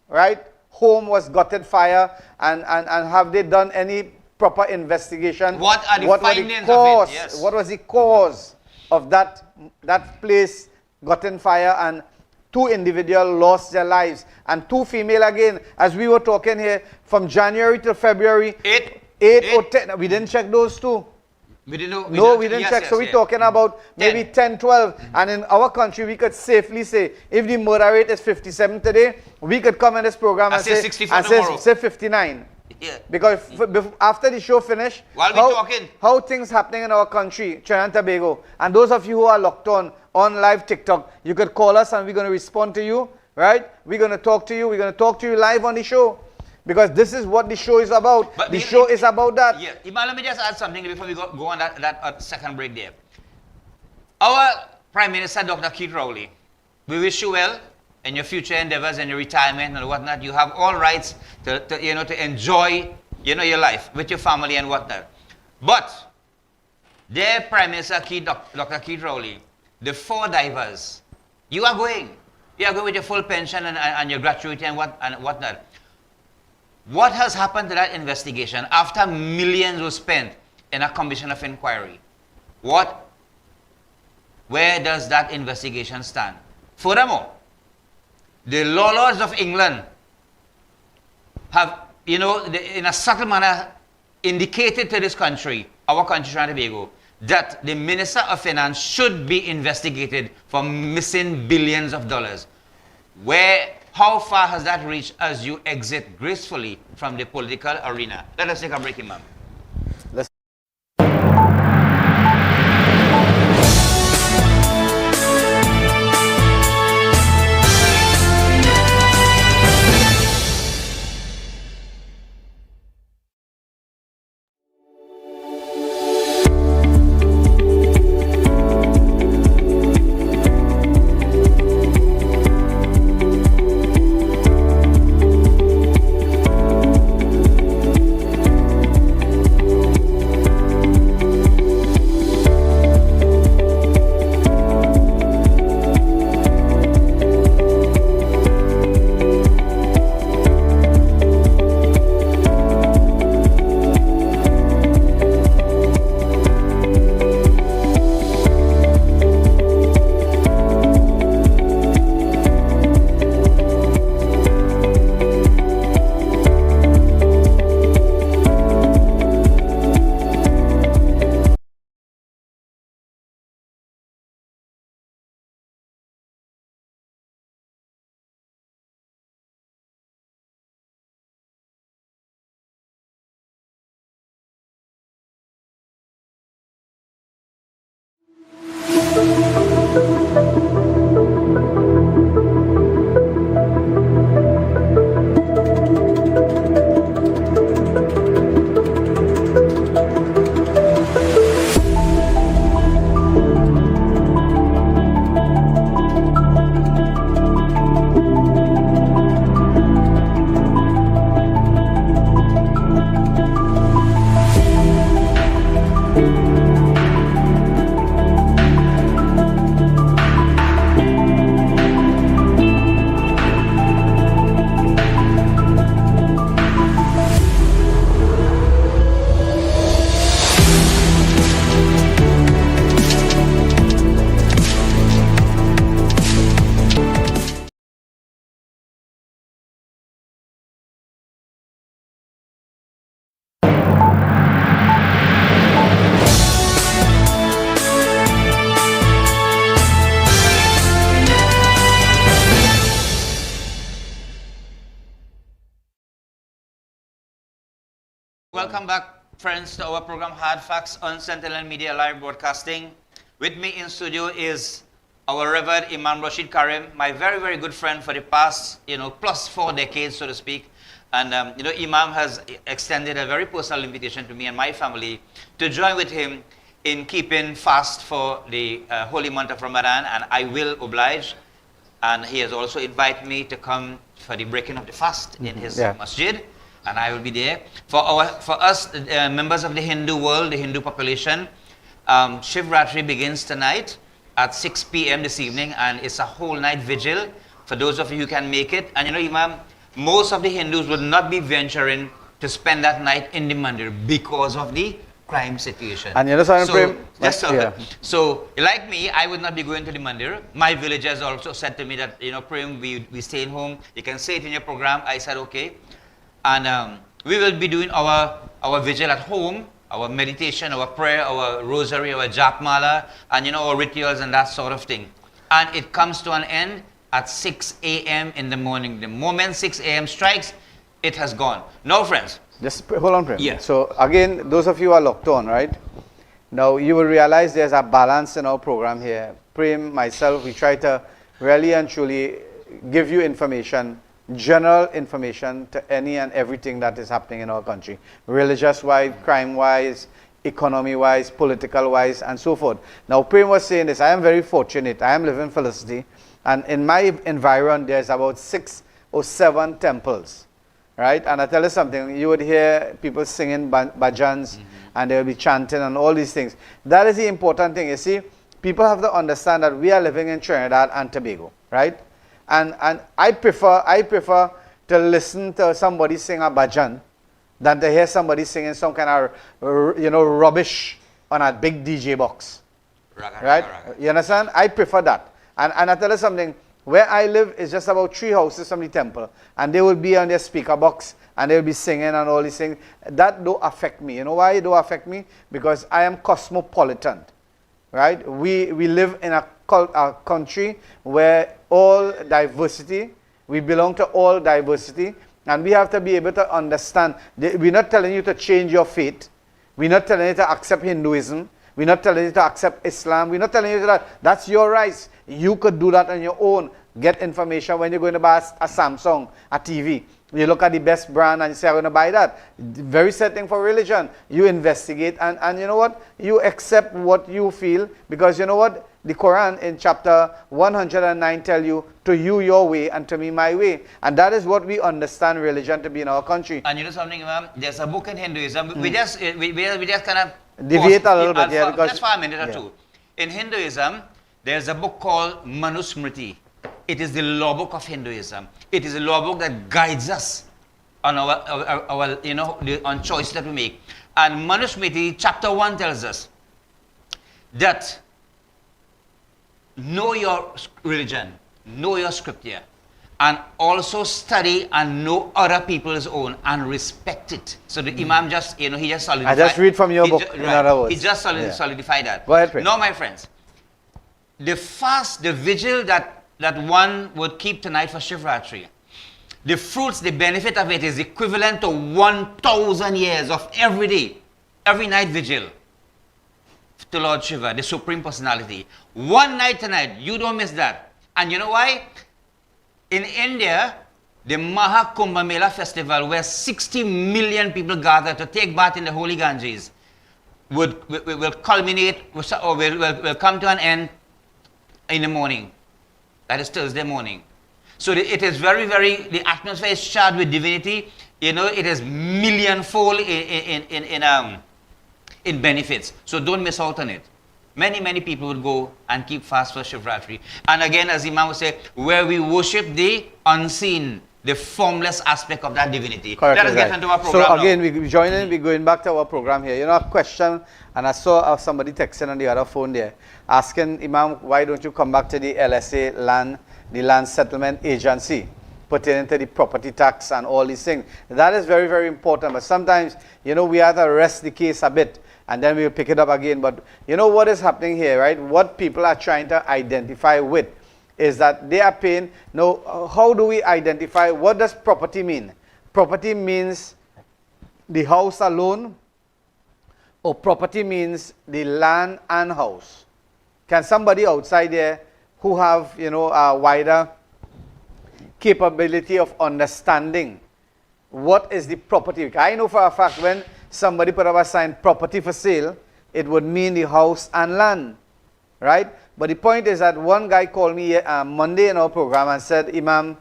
right? Home was gutted fire, and have they done any proper investigation? What are the findings of it? Yes. What was the cause of that place gotten fire, and 2 individuals lost their lives, and 2 female again, as we were talking here, from January to February. 8 or 10. We didn't check those 2. We didn't know. No, we didn't check. Yes, so we're talking about maybe 10, 12. And in our country, we could safely say, if the murder rate is 57 today, we could come in this program and say 59. Yeah. Because after the show finished, how things happening in our country, Trinidad and Tobago, and those of you who are locked on live TikTok, you could call us and we're going to respond to you, right? We're going to talk to you. We're going to talk to you live on the show. Because this is what the show is about. But the show is about that. Yeah. Iman, let me just add something before we go on that second break there. Our Prime Minister, Dr. Keith Rowley, we wish you well. in your future endeavors and your retirement and whatnot. You have all rights to enjoy, your life with your family and whatnot. But their Prime Minister, Dr. Keith Rowley, the 4 divers, you are going. You are going with your full pension and your gratuity and whatnot. What has happened to that investigation after millions were spent in a commission of inquiry? Where does that investigation stand? Furthermore, the law lords of England have, in a subtle manner, indicated to this country, our country, Trinidad and Tobago, that the Minister of Finance should be investigated for missing billions of dollars. How far has that reached as you exit gracefully from the political arena? Let us take a break, Imam. Welcome back, friends, to our program Hardfacts on Sentinel Media Live Broadcasting. With me in studio is our Reverend Imam Rashid Karim, my very, very good friend for the past, plus 4 decades, so to speak. And, Imam has extended a very personal invitation to me and my family to join with him in keeping fast for the holy month of Ramadan, and I will oblige. And he has also invited me to come for the breaking of the fast in his masjid. And I will be there. For us, members of the Hindu world, the Hindu population, Shivratri begins tonight at 6 p.m. this evening, and it's a whole night vigil for those of you who can make it. And Imam, most of the Hindus will not be venturing to spend that night in the mandir because of the crime situation. And so, like me, I would not be going to the mandir. My villagers also said to me that, Prem, we staying home. You can say it in your program. I said, okay. And we will be doing our vigil at home, our meditation, our prayer, our rosary, our japmala, and our rituals and that sort of thing. And it comes to an end at 6 a.m. in the morning. The moment 6 a.m. strikes, it has gone. Now, friends. Just hold on, Prem. Yeah. So again, those of you who are locked on, right? Now you will realize there's a balance in our program here. Prem, myself, we try to really and truly give you information, general information to any and everything that is happening in our country, religious-wise, crime-wise, economy-wise, political-wise, and so forth. Now, Prem was saying this, I am very fortunate. I am living in Felicity. And in my environment, there's about 6 or 7 temples, right? And I tell you something, you would hear people singing bhajans, and they will be chanting and all these things. That is the important thing. You see, people have to understand that we are living in Trinidad and Tobago, right? And I prefer to listen to somebody sing a bhajan than to hear somebody singing some kind of rubbish on a big DJ box. Right? You understand? I prefer that. And I tell you something, where I live is just about 3 houses from the temple, and they will be on their speaker box and they will be singing and all these things. That don't affect me. You know why it don't affect me? Because I am cosmopolitan. Right? We live in a country where all diversity, we belong to all diversity, and we have to be able to understand. We're not telling you to change your faith. We're not telling you to accept Hinduism. We're not telling you to accept Islam. We're not telling you that. That's your rights. You could do that on your own. Get information when you're going to buy a Samsung, a TV. You look at the best brand and you say, I'm going to buy that. Very setting for religion. You investigate and you know what? You accept what you feel, because you know what? The Quran in chapter 109 tell you, to you your way and to me my way. And that is what we understand religion to be in our country. And you know something, Imam? There's a book in Hinduism. We just kind of deviate a little bit, yeah, because just for a minute or two. In Hinduism, there's a book called Manusmriti. It is the law book of Hinduism. It is a law book that guides us on our on choice that we make. And Manusmriti chapter 1 tells us that know your religion, know your scripture, and also study and know other people's own and respect it. So the Imam just, he just solidified. I just read from your book, in other words. He just solidified that. Go ahead, Prince. Now, my friends, the fast, the vigil that one would keep tonight for Shivratri, the fruits, the benefit of it is equivalent to 1,000 years of every day, every night vigil to Lord Shiva, the Supreme Personality. One night tonight, you don't miss that. And you know why? In India, the Maha Kumbh Mela festival, where 60 million people gather to take bath in the holy Ganges, will culminate or will come to an end in the morning. That is Thursday morning. So it is very, very, the atmosphere is charged with divinity. It is millionfold in benefits. So don't miss out on it. Many, many people would go and keep fast for Shivratri. And again, as Imam would say, where we worship the unseen, the formless aspect of that divinity. Correct, Let us get into our program So again, now. we join in, we're going back to our program here. A question, and I saw somebody texting on the other phone there, asking Imam, why don't you come back to the LSA land, the Land Settlement Agency, pertaining to the property tax and all these things. That is very, very important. But sometimes, we have to rest the case a bit, and then we'll pick it up again. But you know what is happening here, right? What people are trying to identify with is that they are paying. Now, how do we identify? What does property mean? Property means the house alone, or property means the land and house. Can somebody outside there who have, a wider capability of understanding what is the property? I know for a fact when somebody put up a sign, property for sale, it would mean the house and land, right? But the point is that one guy called me Monday in our program and said, Imam,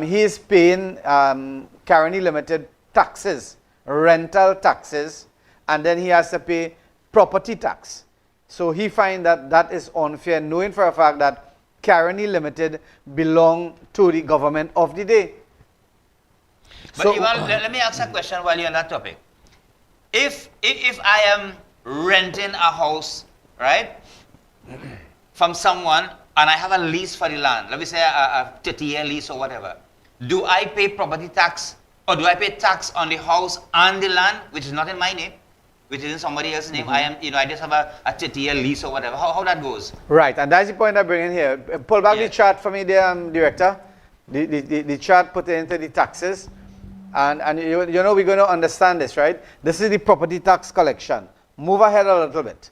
he is paying Caroni Limited taxes, rental taxes, and then he has to pay property tax. So he finds that that is unfair, knowing for a fact that Caroni Limited belong to the government of the day. But So, Ivan, let me ask a question while you're on that topic. If I am renting a house, right, from someone, and I have a lease for the land, let me say a 30-year lease or whatever, do I pay property tax, or do I pay tax on the house and the land, which is not in my name, which is in somebody else's name? I just have a 30-year lease or whatever. How that goes? right, and that's the point I bring in here. Pull back the chart for me there, Director. The chart put into the taxes. And we're going to understand this, right? This is the property tax collection. Move ahead a little bit.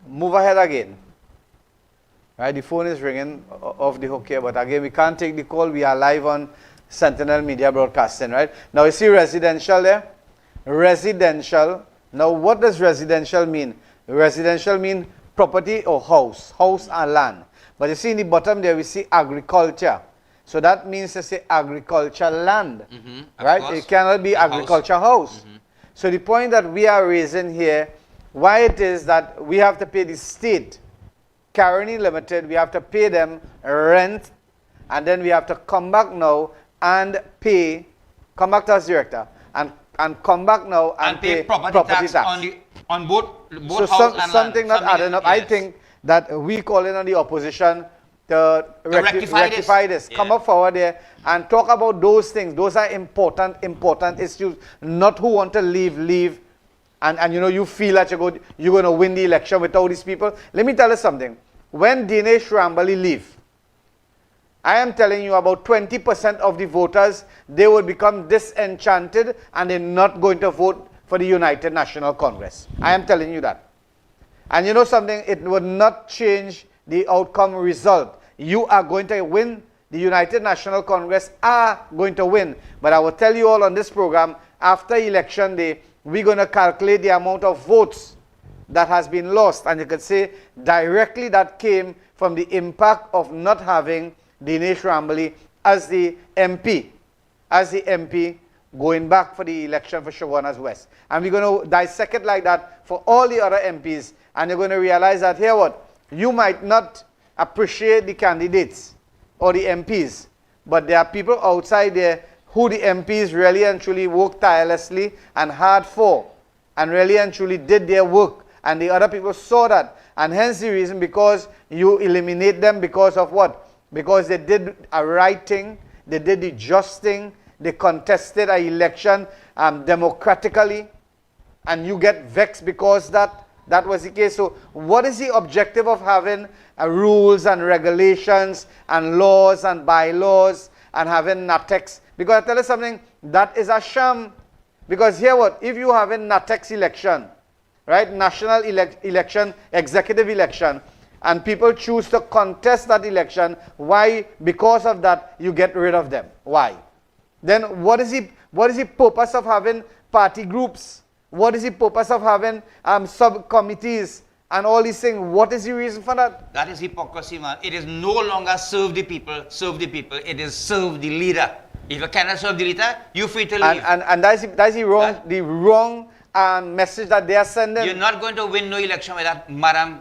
Move ahead again. Right, the phone is ringing off the hook here, but again, we can't take the call. We are live on Sentinel Media Broadcasting, right? Now, you see residential there? Residential. Now, what does residential mean? Residential mean property or house and land. But you see in the bottom there, we see agriculture. So that means to say agriculture land, right? Course. It cannot be agriculture house. So the point that we are raising here, why it is that we have to pay the state, Caroni Limited, we have to pay them rent, and then we have to come back now and pay, come back to us, director, and come back now and pay property tax. On both so house and something land. not adding up. Yes. I think that we calling on the opposition to rectify this. Yeah. Come up forward there and talk about those things. Those are important issues. Not who want to leave. And you know, you feel that you're going to win the election without these people. Let me tell you something. When Dinesh Rambali leave, I am telling you about 20% of the voters, they will become disenchanted and they're not going to vote for the United National Congress. I am telling you that. And you know something, it would not change the outcome result. You are going to win. The United National Congress are going to win. But I will tell you all on this program, after election day, we're going to calculate the amount of votes that has been lost. And you could say directly that came from the impact of not having Dinesh Rambali as the MP. As the MP going back for the election for Shawana's West. And we're going to dissect it like that for all the other MPs. And you're going to realize that here what? You might not appreciate the candidates or the MPs, but there are people outside there who the MPs really and truly worked tirelessly and hard for, and really and truly did their work, and the other people saw that, and hence the reason, because you eliminate them because of what? Because they did a right thing, they did the just thing, they contested an election democratically, and you get vexed because that was the case. So what is the objective of having rules and regulations and laws and bylaws and having NATEX? Because I tell you something, that is a sham. Because here what? If you have a NATEX election, right, national election, executive election, and people choose to contest that election, why? Because of that, you get rid of them. Why? Then what is the purpose of having party groups? What is the purpose of having subcommittees and all these things? What is the reason for that? That is hypocrisy, man. It is no longer serve the people. It is serve the leader. If you cannot serve the leader, you're free to leave. And that's the wrong message that they are sending. You're not going to win no election with that Madam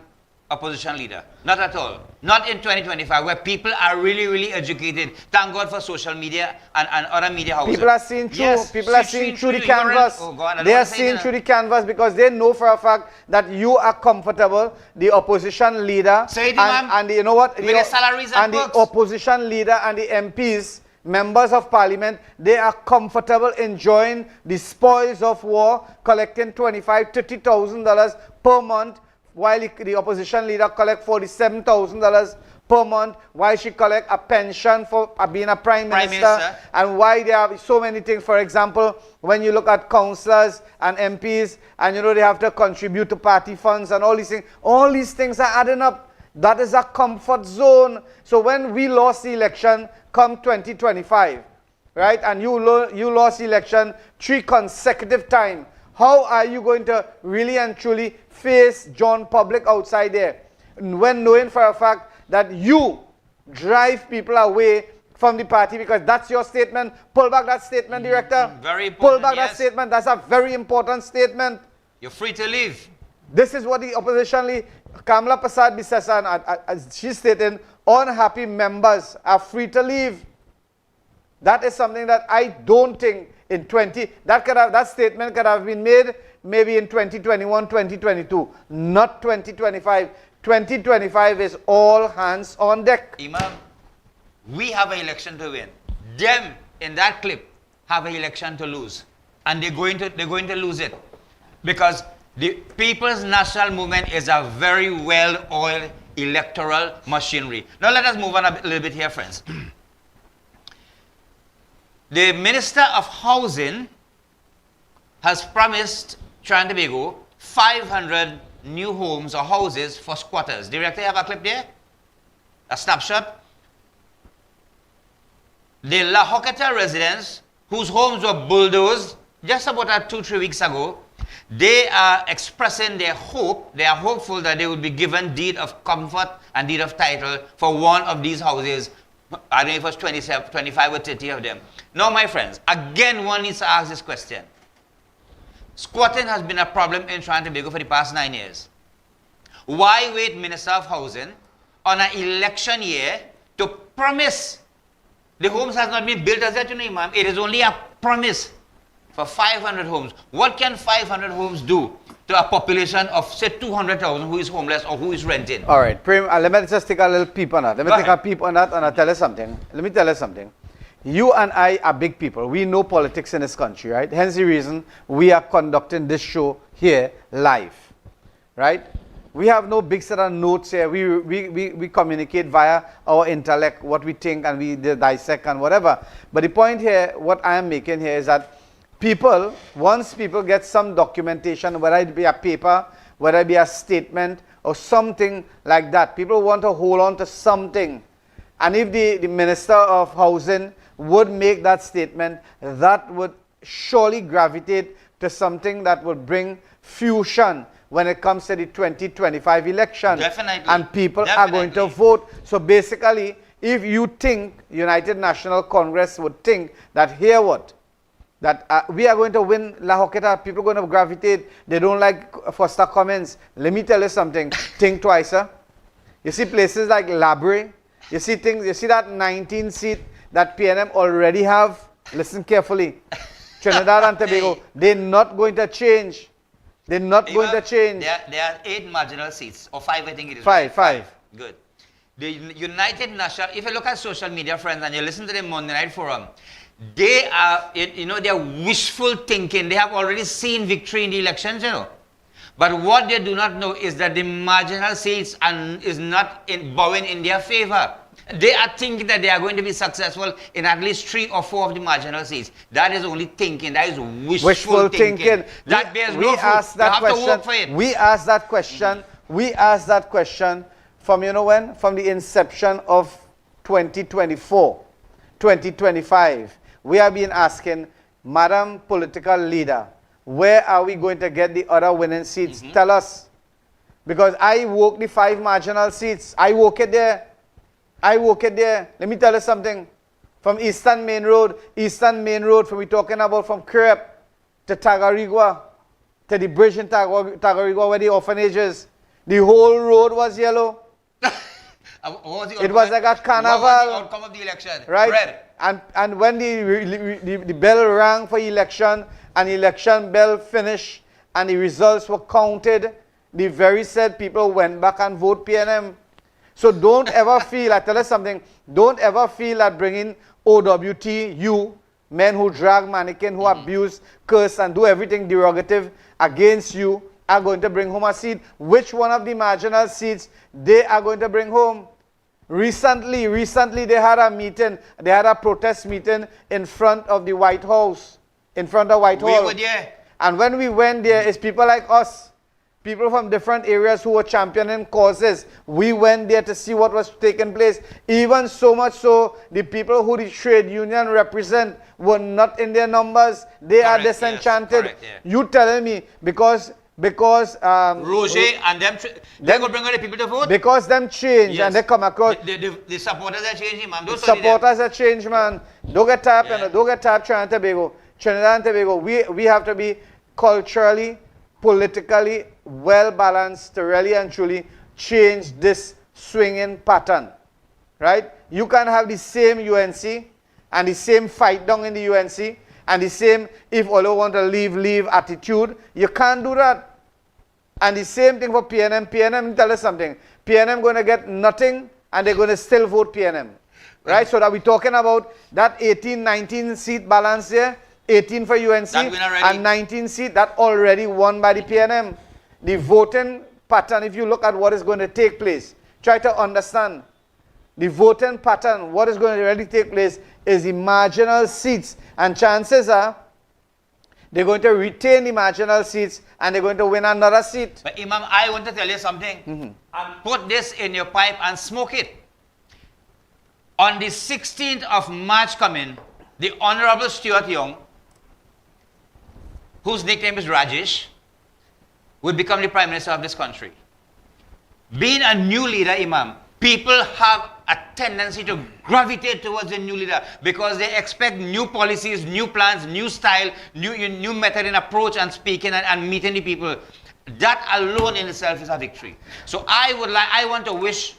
Opposition Leader. Not at all. Not in 2025, where people are really, really educated. Thank God for social media and other media houses. People are seeing through. Yes, people are seeing through the canvas. They are seeing through the canvas because they know for a fact that you are comfortable. The opposition leader and you know what? With the salaries and the opposition leader and the MPs, members of parliament, they are comfortable enjoying the spoils of war, collecting $25,000 to $30,000 per month, while the opposition leader collect $47,000 per month, while she collect a pension for being a prime minister, and why there are so many things. For example, when you look at councillors and MPs, and you know they have to contribute to party funds and all these things are adding up. That is a comfort zone. So when we lost the election come 2025, right, and you lost the election 3 consecutive times, how are you going to really and truly face John Public outside there when knowing for a fact that you drive people away from the party? Because that's your statement. Pull back that statement, Director. Very important. Pull back that statement. That's a very important statement. You're free to leave. This is what the opposition leader, Kamala Prasad Bissasan, as she's stating, unhappy members are free to leave. That is something that I don't think that statement could have been made maybe in 2021, 2022, not 2025. 2025 is all hands on deck. Imam, we have an election to win. Them in that clip have an election to lose, and they're going to lose it because the People's National Movement is a very well-oiled electoral machinery. Now let us move on a little bit here, friends. The Minister of Housing has promised Trinidad and Tobago 500 new homes or houses for squatters. Director, you have a clip there? A snapshot? The La Hoqueta residents, whose homes were bulldozed just about 2-3 weeks ago, They are expressing their hope. They are hopeful that they will be given deed of comfort and deed of title for one of these houses. I don't know if it was 27, 25 or 30 of them. Now, my friends, again, one needs to ask this question. Squatting has been a problem in Trinidad and Tobago for the past 9 years. Why wait Minister of Housing on an election year to promise? The homes has not been built as yet, Imam. It is only a promise for 500 homes. What can 500 homes do to a population of, say, 200,000 who is homeless or who is renting? All right, Prem, let me just take a little peep on that. Let me take a peep on that and I'll tell you something. Let me tell you something. You and I are big people. We know politics in this country, right? Hence the reason we are conducting this show here live, right? We have no big set of notes here. We communicate via our intellect, what we think, and we dissect and whatever. But the point here, what I am making here is that people, once people get some documentation, whether it be a paper, whether it be a statement, or something like that, people want to hold on to something. And if the Minister of Housing would make that statement, that would surely gravitate to something that would bring fusion when it comes to the 2025 election. Definitely. And people are going to vote. So basically, if you think United National Congress would think that here what? That we are going to win La Hoqueta, people are going to gravitate, they don't like Foster Commons. Let me tell you something, think twice. Huh? You see places like Labre, you see things, you see that 19 seat that PNM already have, listen carefully, Trinidad and Tobago, they're not going to change. They're not going to change. There are 8 marginal seats, or 5 I think it is. Five. Good. The United National, if you look at social media, friends, and you listen to the Monday Night Forum, they are, they are wishful thinking. They have already seen victory in the elections, But what they do not know is that the marginal seats is not bowing in their favor. They are thinking that they are going to be successful in at least 3 or 4 of the marginal seats. That is only thinking. That is wishful thinking. That bears no fruit. You have to work for it. We asked that question. We asked that question from, when? From the inception of 2024, 2025. We have been asking, Madam Political Leader, where are we going to get the other winning seats? Tell us. Because I work the 5 marginal seats. I work it there. Let me tell you something. From Eastern Main Road, from we talking about from Crep to Tagarigua, to the bridge in Tagarigua where the orphanage is. The whole road was yellow. It was like a carnival. What was the outcome of the election? Right? Red. And when the bell rang for election, and the election bell finished, and the results were counted, the very said people went back and vote PNM. So don't ever feel, I tell you something, don't ever feel that bringing OWT, you, men who drag mannequin, who abuse, curse, and do everything derogative against you, are going to bring home a seat. Which one of the marginal seats they are going to bring home? Recently they had a meeting, they had a protest meeting in front of the White House. In front of Whitehall. We were there. And when we went there, it's people like us, people from different areas who were championing causes. We went there to see what was taking place. Even so much so, the people who the trade union represent were not in their numbers. They are disenchanted. Yes, correct, yeah. You telling me because Roger and them they could bring other people to vote? Because them change, yes. And they come across. The supporters are changing, man. The supporters are changed, man. Don't get tapped, don't get tapped, Trinidad and Tobago. Trinidad and Tobago, we have to be culturally, politically well-balanced to really and truly change this swinging pattern, right? You can have the same UNC and the same fight down in the UNC and the same if all you want to leave attitude. You can't do that. And the same thing for PNM. PNM, tell us something. PNM going to get nothing and they're going to still vote PNM, right? So that we're talking about that 18, 19 seat balance there. 18 for UNC and 19 seat that already won by the PNM. The voting pattern, if you look at what is going to take place, try to understand the voting pattern, what is going to really take place is the marginal seats, and chances are they're going to retain the marginal seats and they're going to win another seat. But Imam, I want to tell you something. And put this in your pipe and smoke it. On the 16th of March coming, the Honorable Stuart Young, whose nickname is Rajesh, would become the Prime Minister of this country. Being a new leader, Imam, people have a tendency to gravitate towards a new leader because they expect new policies, new plans, new style, new method in approach and speaking and meeting the people. That alone in itself is a victory. So I want to wish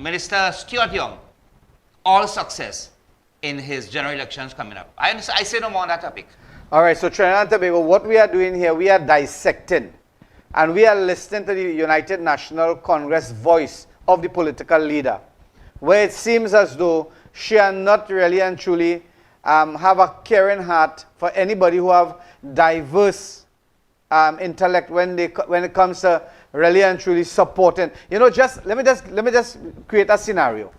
Minister Stuart Young all success in his general elections coming up. I say no more on that topic. All right, so Trinidad and Tobago, what we are doing here, we are dissecting and we are listening to the United National Congress voice of the political leader, where it seems as though she are not really and truly have a caring heart for anybody who have diverse intellect when it comes to really and truly supporting. You know, let me just create a scenario.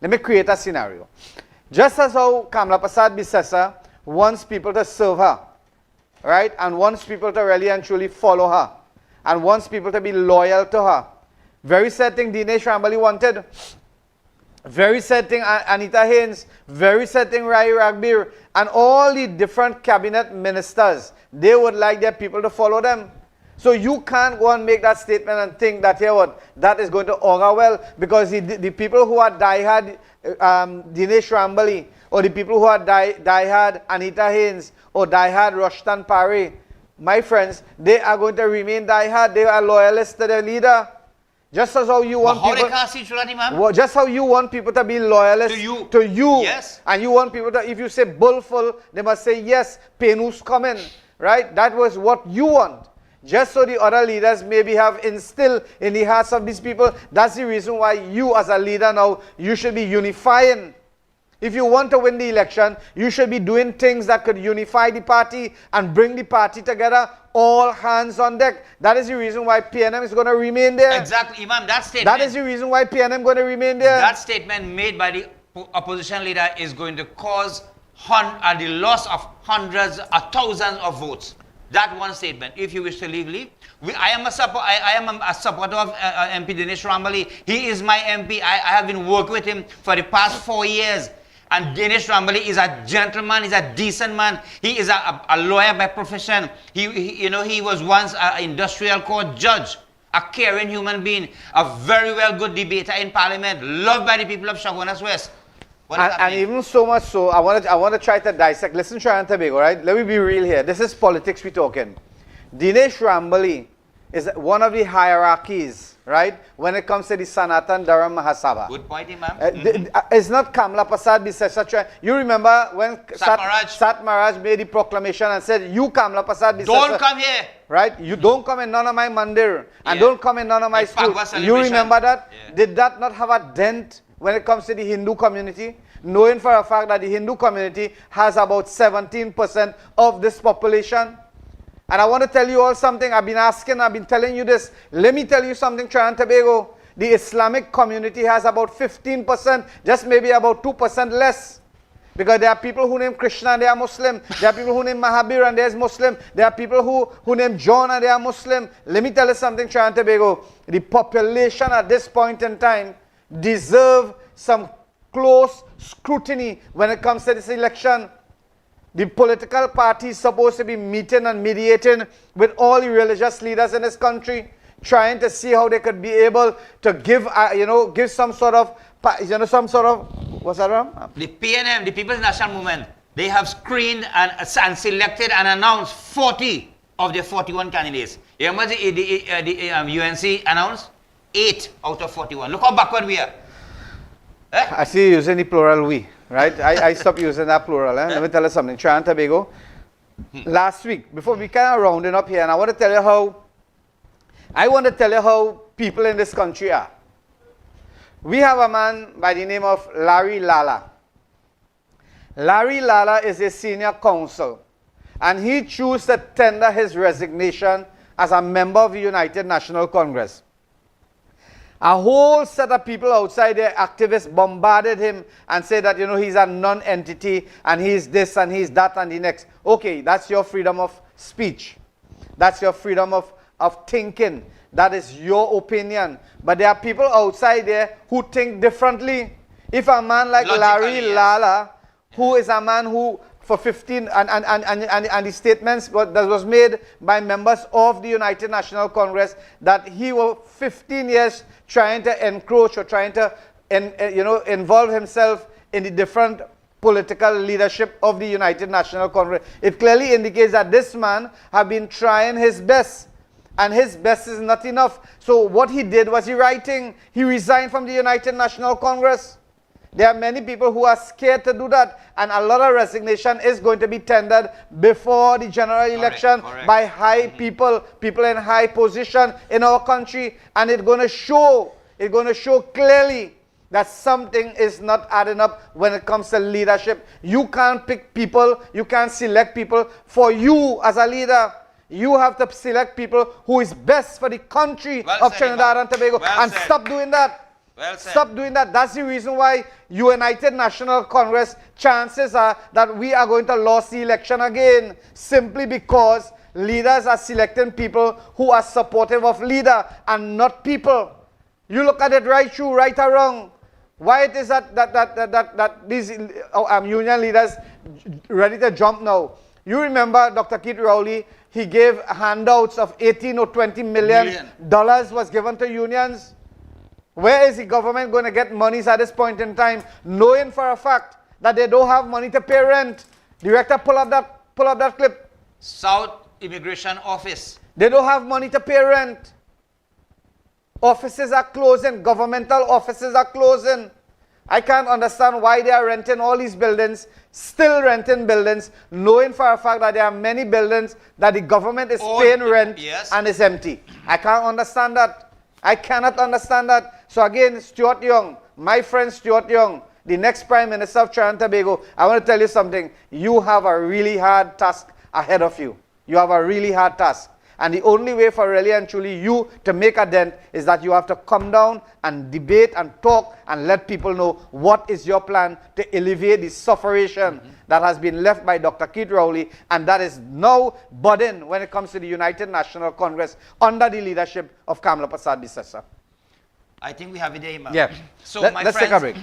Let me create a scenario. Just as how Kamla Prasad Bisesa wants people to serve her, right, and wants people to really and truly follow her, and wants people to be loyal to her. Very sad thing Dinesh Rambali wanted. Very sad thing Anita Haynes. Very sad thing Rai Ragbir. And all the different cabinet ministers, they would like their people to follow them. So you can't go and make that statement and think that, here what, that is going to augur well, because the people who are diehard Dinesh Rambali, or the people who are diehard Anita Haynes, or diehard Rushtan Pare, my friends, they are going to remain diehard. They are loyalists to their leader. Just as how you want people, just how you want people to be loyalists to you. Yes. And you want people to, if you say bullful, they must say yes, Penu's coming, right? That was what you want. Just so the other leaders maybe have instilled in the hearts of these people. That's the reason why you as a leader now, you should be unifying. If you want to win the election, you should be doing things that could unify the party and bring the party together, all hands on deck. That is the reason why PNM is going to remain there. Exactly, Imam, that statement. That is the reason why PNM is going to remain there. That statement made by the opposition leader is going to cause the loss of hundreds or thousands of votes. That one statement, if you wish to leave. I am a supporter of MP Dinesh Rambali. He is my MP. I have been working with him for the past 4 years. And Dinesh Rambali is a gentleman, he's a decent man. He is a lawyer by profession. He was once an industrial court judge, a caring human being, a very well good debater in parliament, loved by the people of Chaguanas West. And even so much so, I want to try to dissect. Listen, Trinidad and Tobago, right? Let me be real here. This is politics we're talking. Dinesh Rambali is one of the hierarchies, right, when it comes to the Sanatan Dharam Mahasabha. Good point, Imam. It's not Kamla Prasad Bisesa. You remember when Sat Maharaj made the proclamation and said, you Kamla Prasad Bisesa, don't come here. Right? You don't come in none of my mandir and don't come in none of my school. You remember that? Yeah. Did that not have a dent when it comes to the Hindu community? Knowing for a fact that the Hindu community has about 17% of this population. And I want to tell you all something. I've been telling you this. Let me tell you something, Trinidad and Tobago. The Islamic community has about 15%, just maybe about 2% less. Because there are people who name Krishna and they are Muslim. There are people who name Mahabir and they are Muslim. There are people who name John and they are Muslim. Let me tell you something, Trinidad and Tobago. The population at this point in time deserve some close scrutiny when it comes to this election. The political party is supposed to be meeting and mediating with all the religious leaders in this country, trying to see how they could be able to give, give some sort of, what's that, Ram? The PNM, the People's National Movement, they have screened and selected and announced 40 of their 41 candidates. You remember the UNC announced 8 out of 41. Look how backward we are. I see you using the plural we, right? I stopped using that plural. Let me tell you something. Trinidad and Tobago, last week, before we kind of rounding up here, and I want to tell you how people in this country are. We have a man by the name of Larry Lala. Larry Lala is a senior counsel, and he chose to tender his resignation as a member of the United National Congress. A whole set of people outside there, activists, bombarded him and said that, he's a non-entity and he's this and he's that and the next. Okay, that's your freedom of speech. That's your freedom of thinking. That is your opinion. But there are people outside there who think differently. If a man like Larry Lala, who is a man who for 15, and the statements that was made by members of the United National Congress that he was 15 years trying to encroach or trying to involve himself in the different political leadership of the United National Congress. It clearly indicates that this man have been trying his best, and his best is not enough. So what he did was he resigned from the United National Congress. There are many people who are scared to do that, and a lot of resignation is going to be tendered before the general election by high people in high position in our country, and it's going to show clearly that something is not adding up when it comes to leadership. You can't pick people, you can't select people for you as a leader. You have to select people who is best for the country of Trinidad and Tobago, and stop doing that. Stop doing that. That's the reason why United National Congress, chances are that we are going to lose the election again, simply because leaders are selecting people who are supportive of leader and not people. You look at it right through, right or wrong. Why it is that these union leaders ready to jump now? You remember Dr. Keith Rowley, he gave handouts of 18 or 20 million dollars was given to unions. Where is the government going to get monies at this point in time, knowing for a fact that they don't have money to pay rent? Director, pull up that clip. South Immigration Office. They don't have money to pay rent. Offices are closing. Governmental offices are closing. I can't understand why they are renting all these buildings, still renting buildings, knowing for a fact that there are many buildings that the government is paying rent and is empty. I can't understand that. I cannot understand that. So again, Stuart Young, my friend Stuart Young, the next Prime Minister of Trinidad and Tobago, I want to tell you something. You have a really hard task ahead of you. You have a really hard task. And the only way for really and truly you to make a dent is that you have to come down and debate and talk and let people know what is your plan to alleviate the sufferation that has been left by Dr. Keith Rowley, and that is now burden when it comes to the United National Congress under the leadership of Kamala Persad-Bissessar. I think we have it there, Imam. Yeah. So let's take a break.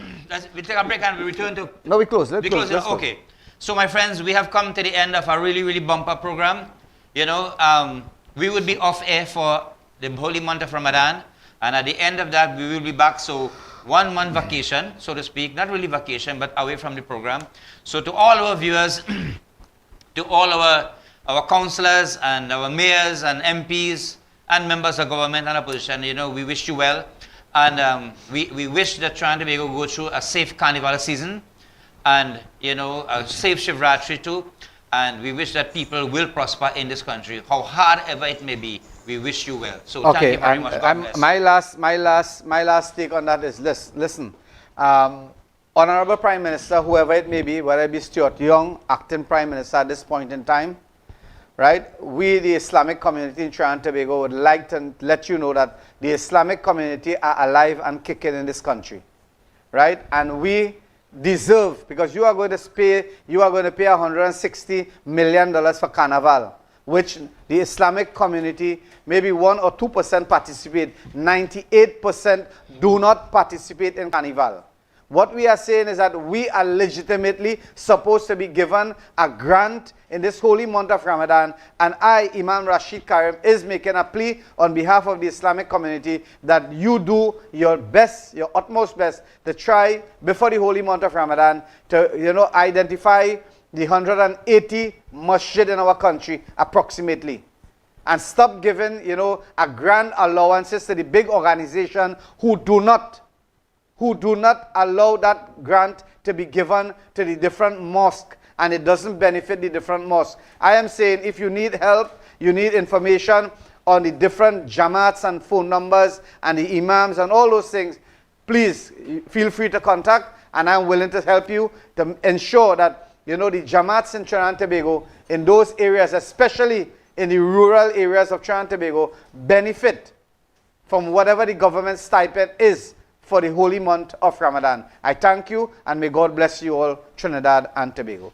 We take a break and we return to... No, we close. Let's close. Okay. So my friends, we have come to the end of a really, really bumper program. You know, we would be off air for the holy month of Ramadan, and at the end of that we will be back. So 1 month vacation, so to speak, not really vacation but away from the program. So to all our viewers, to all our councillors and our mayors and MPs and members of government and opposition, you know, we wish you well, and we wish that Trinidad and Tobago go through a safe carnival season, and you know, a safe Shivratri too. And we wish that people will prosper in this country, how hard ever it may be. We wish you well. So thank you very much. God bless. My last take on that is this. Listen, Honorable Prime Minister, whoever it may be, whether it be Stuart Young, acting Prime Minister at this point in time, right? We, the Islamic community in Trinidad and Tobago, would like to let you know that the Islamic community are alive and kicking in this country, right? And we deserve, because you are going to pay $160 million for Carnival, which the Islamic community, maybe 1 or 2% participate. 98% do not participate in Carnival. What we are saying is that we are legitimately supposed to be given a grant in this holy month of Ramadan, and I, Imam Rashid Karim, is making a plea on behalf of the Islamic community that you do your best, your utmost best, to try before the holy month of Ramadan to, you know, identify the 180 masjid in our country approximately, and stop giving, you know, a grand allowances to the big organization who do not allow that grant to be given to the different mosques, and it doesn't benefit the different mosques. I am saying, if you need help, you need information on the different jamaats and phone numbers and the imams and all those things, please feel free to contact, and I'm willing to help you to ensure that, you know, the jamaats in Trinidad and Tobago, in those areas, especially in the rural areas of Trinidad and Tobago, benefit from whatever the government stipend is for the holy month of Ramadan. I thank you, and may God bless you all, Trinidad and Tobago.